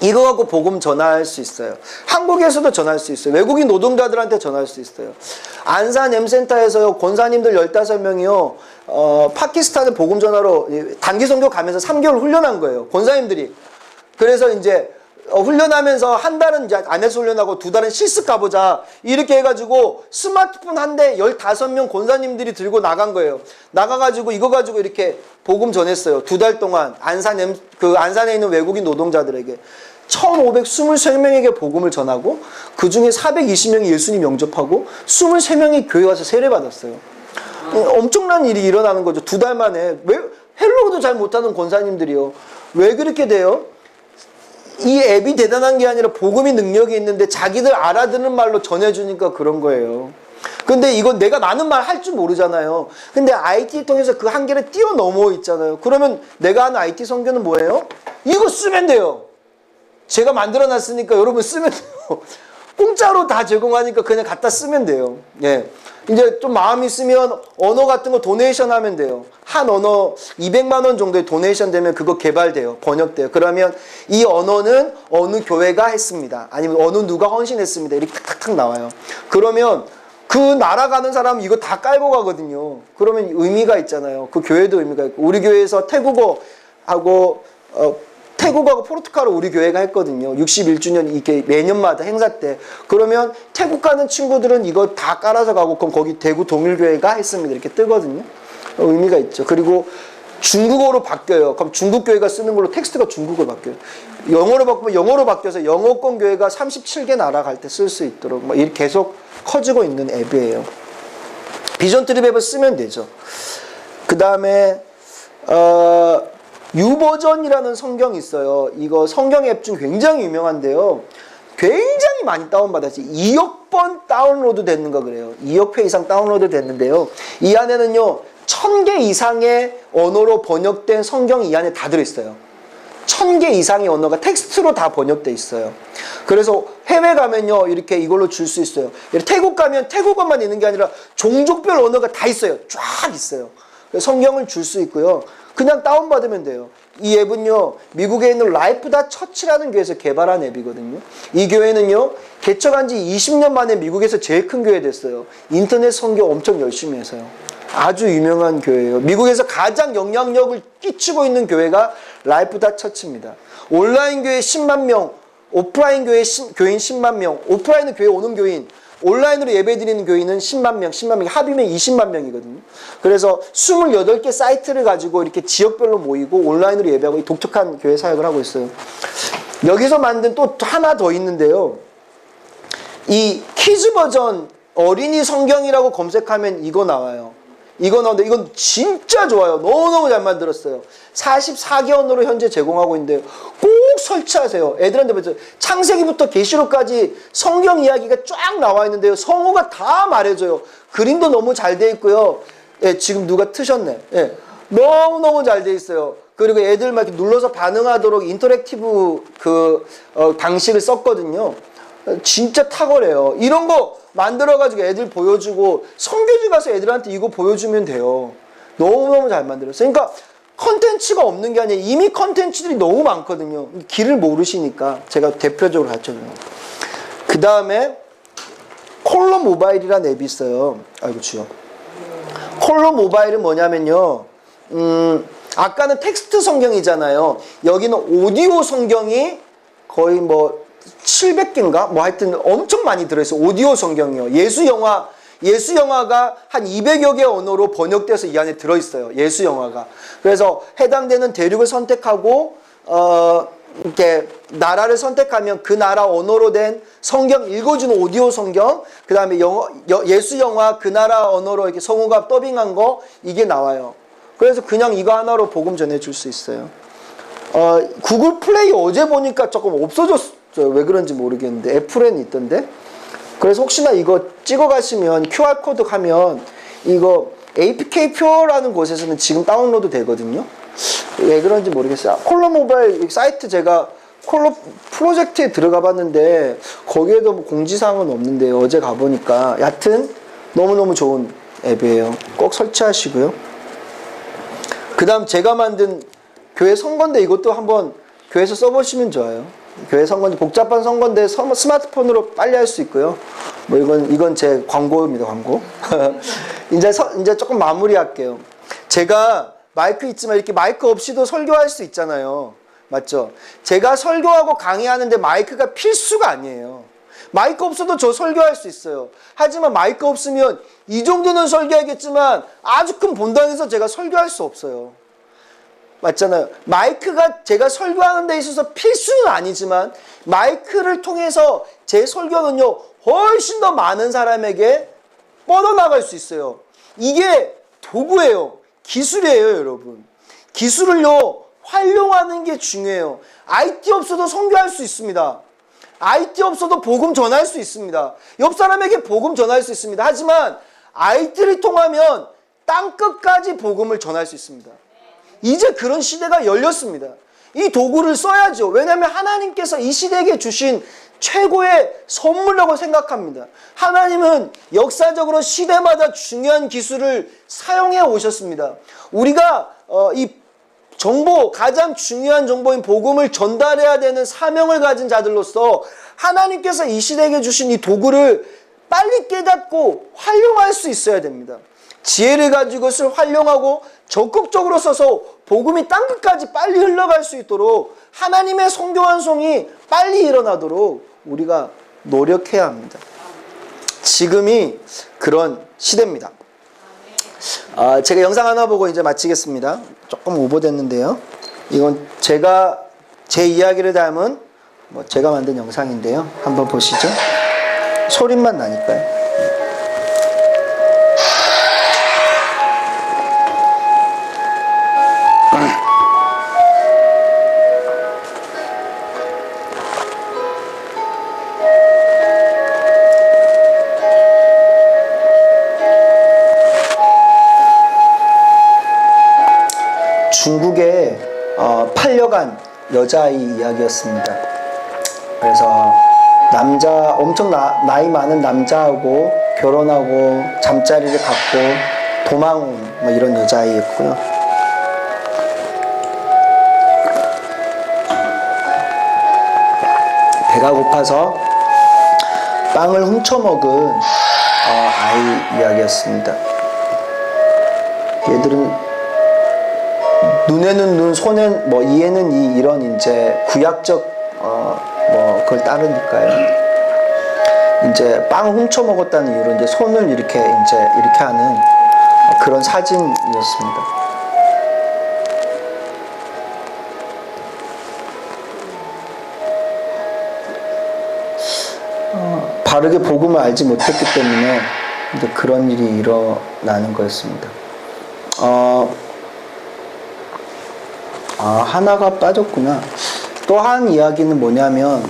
Speaker 1: 이거 갖고 복음 전할 수 있어요. 한국에서도 전할 수 있어요. 외국인 노동자들한테 전할 수 있어요. 안산 M센터에서요, 권사님들 15명이요, 파키스탄에 복음 전하러 단기 선교 가면서 3개월 훈련한 거예요. 권사님들이. 그래서 이제 훈련하면서 한 달은 이제 안에서 훈련하고 2달은 실습 가보자. 이렇게 해가지고 스마트폰 한 대 15명 권사님들이 들고 나간 거예요. 나가가지고 이거 가지고 이렇게 복음 전했어요. 2달 동안 안산에 있는 외국인 노동자들에게. 1523명에게 복음을 전하고 그 중에 420명이 예수님 영접하고 23명이 교회 와서 세례 받았어요. 엄청난 일이 일어나는 거죠. 2달 만에. 왜 헬로우도 잘 못하는 권사님들이요. 왜 그렇게 돼요? 이 앱이 대단한 게 아니라 복음이 능력이 있는데 자기들 알아듣는 말로 전해주니까 그런 거예요. 근데 이건 내가 많은 말 할 줄 모르잖아요. 근데 IT 통해서 그 한계를 뛰어넘어 있잖아요. 그러면 내가 하는 IT 선교는 뭐예요? 이거 쓰면 돼요. 제가 만들어 놨으니까 여러분 쓰면 돼요. 공짜로 다 제공하니까 그냥 갖다 쓰면 돼요. 예. 이제 좀 마음이 있으면 언어 같은 거 도네이션 하면 돼요. 한 언어 200만 원 정도의 도네이션 되면 그거 개발돼요. 번역돼요. 그러면 이 언어는 어느 교회가 했습니다. 아니면 어느 누가 헌신했습니다. 이렇게 탁탁탁 나와요. 그러면 그 나라 가는 사람은 이거 다 깔고 가거든요. 그러면 의미가 있잖아요. 그 교회도 의미가 있고. 우리 교회에서 태국어하고 포르투갈어 우리 교회가 했거든요. 61주년 이렇게 매년마다 행사 때. 그러면 태국 가는 친구들은 이거 다 깔아서 가고 그럼 거기 대구 동일교회가 했습니다. 이렇게 뜨거든요. 의미가 있죠. 그리고 중국어로 바뀌어요. 그럼 중국 교회가 쓰는 걸로 텍스트가 중국어로 바뀌어요. 영어로 바꾸면 영어로 바뀌어서 영어권 교회가 37개 나라 갈 때 쓸 수 있도록 막 이렇게 계속 커지고 있는 앱이에요. 비전 트립 앱을 쓰면 되죠. 그 다음에 유버전이라는 성경이 있어요. 이거 성경 앱 중 굉장히 유명한데요. 굉장히 많이 다운받았지. 2억 번 다운로드 됐는 거 그래요. 2억 회 이상 다운로드 됐는데요. 이 안에는요, 1000개 이상의 언어로 번역된 성경이 이 안에 다 들어있어요. 1000개 이상의 언어가 텍스트로 다 번역돼 있어요. 그래서 해외 가면요, 이렇게 이걸로 줄 수 있어요. 태국 가면 태국어만 있는 게 아니라 종족별 언어가 다 있어요. 쫙 있어요. 성경을 줄 수 있고요. 그냥 다운받으면 돼요. 이 앱은요, 미국에 있는 라이프 다 처치라는 교회에서 개발한 앱이거든요. 이 교회는요, 개척한 지 20년 만에 미국에서 제일 큰 교회 됐어요. 인터넷 선교 엄청 열심히 해서요. 아주 유명한 교회예요. 미국에서 가장 영향력을 끼치고 있는 교회가 라이프 다 처치입니다. 온라인 교회 10만 명, 오프라인 교회 교인 10만 명, 오프라인은 교회 오는 교인, 온라인으로 예배드리는 교인은 10만 명, 합이면 20만 명이거든요. 그래서 28개 사이트를 가지고 이렇게 지역별로 모이고 온라인으로 예배하고 독특한 교회 사역을 하고 있어요. 여기서 만든 또 하나 더 있는데요. 이 키즈 버전 어린이 성경이라고 검색하면 이거 나와요. 이거 나오는데 이건 진짜 좋아요. 너무너무 잘 만들었어요. 44개 언어로 현재 제공하고 있는데 꼭 설치하세요. 애들한테 먼저 창세기부터 계시록까지 성경 이야기가 쫙 나와 있는데요. 성우가 다 말해줘요. 그림도 너무 잘 돼 있고요. 예, 지금 누가 트셨네. 예, 너무너무 잘 돼 있어요. 그리고 애들 막 이렇게 눌러서 반응하도록 인터랙티브 방식을 썼거든요. 진짜 탁월해요. 이런 거 만들어가지고 애들 보여주고 성교지 가서 애들한테 이거 보여주면 돼요. 너무너무 잘 만들었어요. 그러니까 컨텐츠가 없는 게 아니라 이미 컨텐츠들이 너무 많거든요. 길을 모르시니까 제가 대표적으로 가르쳐드려요. 그 다음에 콜로 모바일이라는 앱이 있어요. 아이고 주여. 콜로 모바일은 뭐냐면요. 아까는 텍스트 성경이잖아요. 여기는 오디오 성경이 거의 뭐 700개인가? 뭐 하여튼 엄청 많이 들어있어요. 오디오 성경이요. 예수 영화가 한 200여 개 언어로 번역돼서 이 안에 들어있어요. 예수 영화가. 그래서 해당되는 대륙을 선택하고 이렇게 나라를 선택하면 그 나라 언어로 된 성경 읽어주는 오디오 성경, 그 다음에 예수 영화 그 나라 언어로 이렇게 성우가 더빙한 거 이게 나와요. 그래서 그냥 이거 하나로 복음 전해줄 수 있어요. 구글 플레이 어제 보니까 조금 없어졌어요. 왜 그런지 모르겠는데 애플에는 있던데. 그래서 혹시나 이거 찍어 가시면 QR코드 하면 이거 APK표라는 곳에서는 지금 다운로드 되거든요. 왜 그런지 모르겠어요. 콜로 모바일 사이트 제가 콜로 프로젝트에 들어가 봤는데 거기에도 뭐 공지사항은 없는데 어제 가보니까 여하튼 너무너무 좋은 앱이에요. 꼭 설치하시고요. 그 다음 제가 만든 교회 선거인데 이것도 한번 교회에서 써보시면 좋아요. 교회 선거인데 복잡한 선거인데 스마트폰으로 빨리 할 수 있고요. 뭐 이건 제 광고입니다. 광고. 이제 조금 마무리할게요. 제가 마이크 있지만 이렇게 마이크 없이도 설교할 수 있잖아요. 맞죠? 제가 설교하고 강의하는데 마이크가 필수가 아니에요. 마이크 없어도 저 설교할 수 있어요. 하지만 마이크 없으면 이 정도는 설교하겠지만 아주 큰 본당에서 제가 설교할 수 없어요. 맞잖아요. 마이크가 제가 설교하는 데 있어서 필수는 아니지만 마이크를 통해서 제 설교는요 훨씬 더 많은 사람에게 뻗어나갈 수 있어요. 이게 도구예요. 기술이에요, 여러분. 기술을요 활용하는 게 중요해요. IT 없어도 선교할 수 있습니다. IT 없어도 복음 전할 수 있습니다. 옆 사람에게 복음 전할 수 있습니다. 하지만 IT를 통하면 땅끝까지 복음을 전할 수 있습니다. 이제 그런 시대가 열렸습니다. 이 도구를 써야죠. 왜냐하면 하나님께서 이 시대에게 주신 최고의 선물이라고 생각합니다. 하나님은 역사적으로 시대마다 중요한 기술을 사용해 오셨습니다. 우리가 이 정보, 가장 중요한 정보인 복음을 전달해야 되는 사명을 가진 자들로서 하나님께서 이 시대에게 주신 이 도구를 빨리 깨닫고 활용할 수 있어야 됩니다. 지혜를 가지고 그것을 활용하고 적극적으로 써서 복음이 땅끝까지 빨리 흘러갈 수 있도록 하나님의 선교 환송이 빨리 일어나도록 우리가 노력해야 합니다. 지금이 그런 시대입니다. 제가 영상 하나 보고 이제 마치겠습니다. 조금 오버됐는데요. 이건 제 이야기를 담은 제가 만든 영상인데요. 한번 보시죠. 소리만 나니까요. 중국에 팔려간 여자아이 이야기였습니다. 그래서 엄청 나이 많은 남자하고 결혼하고 잠자리를 갖고 도망온 이런 여자아이였고요. 배가 고파서 빵을 훔쳐먹은 아이 이야기였습니다. 얘들은 눈에는 눈, 손엔 이에는 이 이런 이제 구약적 그걸 따르니까요. 이제 빵 훔쳐 먹었다는 이유로 이제 손을 이렇게 하는 그런 사진이었습니다. 바르게 복음을 알지 못했기 때문에 이제 그런 일이 일어나는 거였습니다. 하나가 빠졌구나. 또 한 이야기는 뭐냐면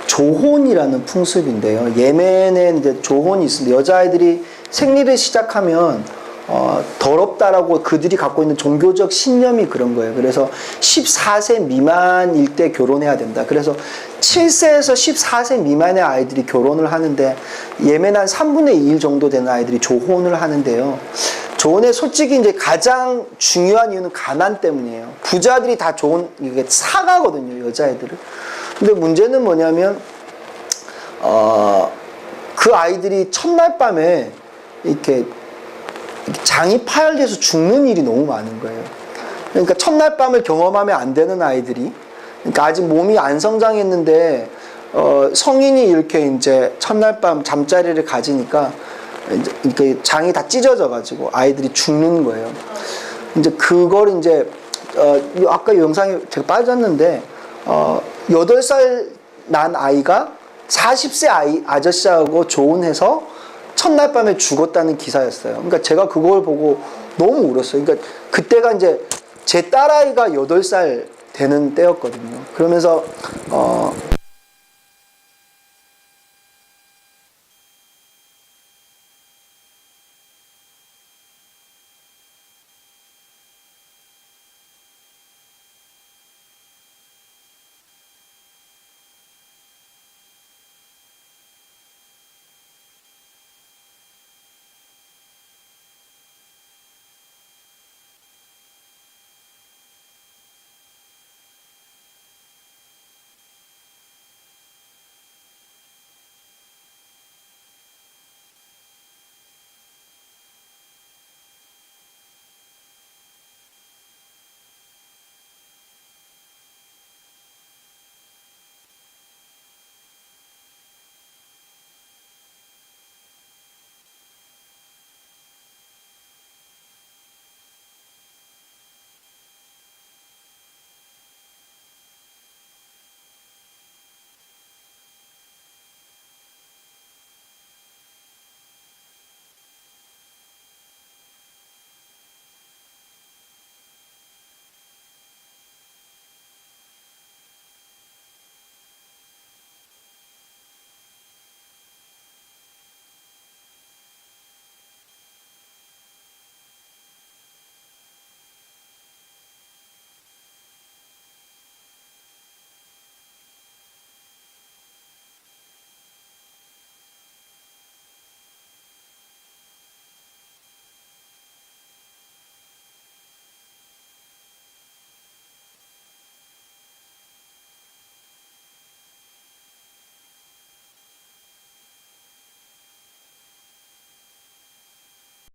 Speaker 1: 조혼이라는 풍습인데요. 예멘에 이제 조혼이 있습니다. 여자아이들이 생리를 시작하면 더럽다라고 그들이 갖고 있는 종교적 신념이 그런 거예요. 그래서 14세 미만일 때 결혼해야 된다. 그래서 7세에서 14세 미만의 아이들이 결혼을 하는데 예멘 한 3분의 2일 정도 되는 아이들이 조혼을 하는데요. 조혼의 솔직히 이제 가장 중요한 이유는 가난 때문이에요. 부자들이 다 이게 사가거든요, 여자애들을. 근데 문제는 뭐냐면 그 아이들이 첫날 밤에 이렇게 장이 파열돼서 죽는 일이 너무 많은 거예요. 그러니까 첫날 밤을 경험하면 안 되는 아이들이, 그러니까 아직 몸이 안 성장했는데 성인이 이렇게 이제 첫날 밤 잠자리를 가지니까 이렇게 장이 다 찢어져 가지고 아이들이 죽는 거예요. 이제 그걸 이제 아까 영상에 제가 빠졌는데 8살 난 아이가 40세 아저씨하고 조혼해서 첫날 밤에 죽었다는 기사였어요. 그러니까 제가 그걸 보고 너무 울었어요. 그러니까 그때가 이제 제 딸아이가 8살 되는 때였거든요. 그러면서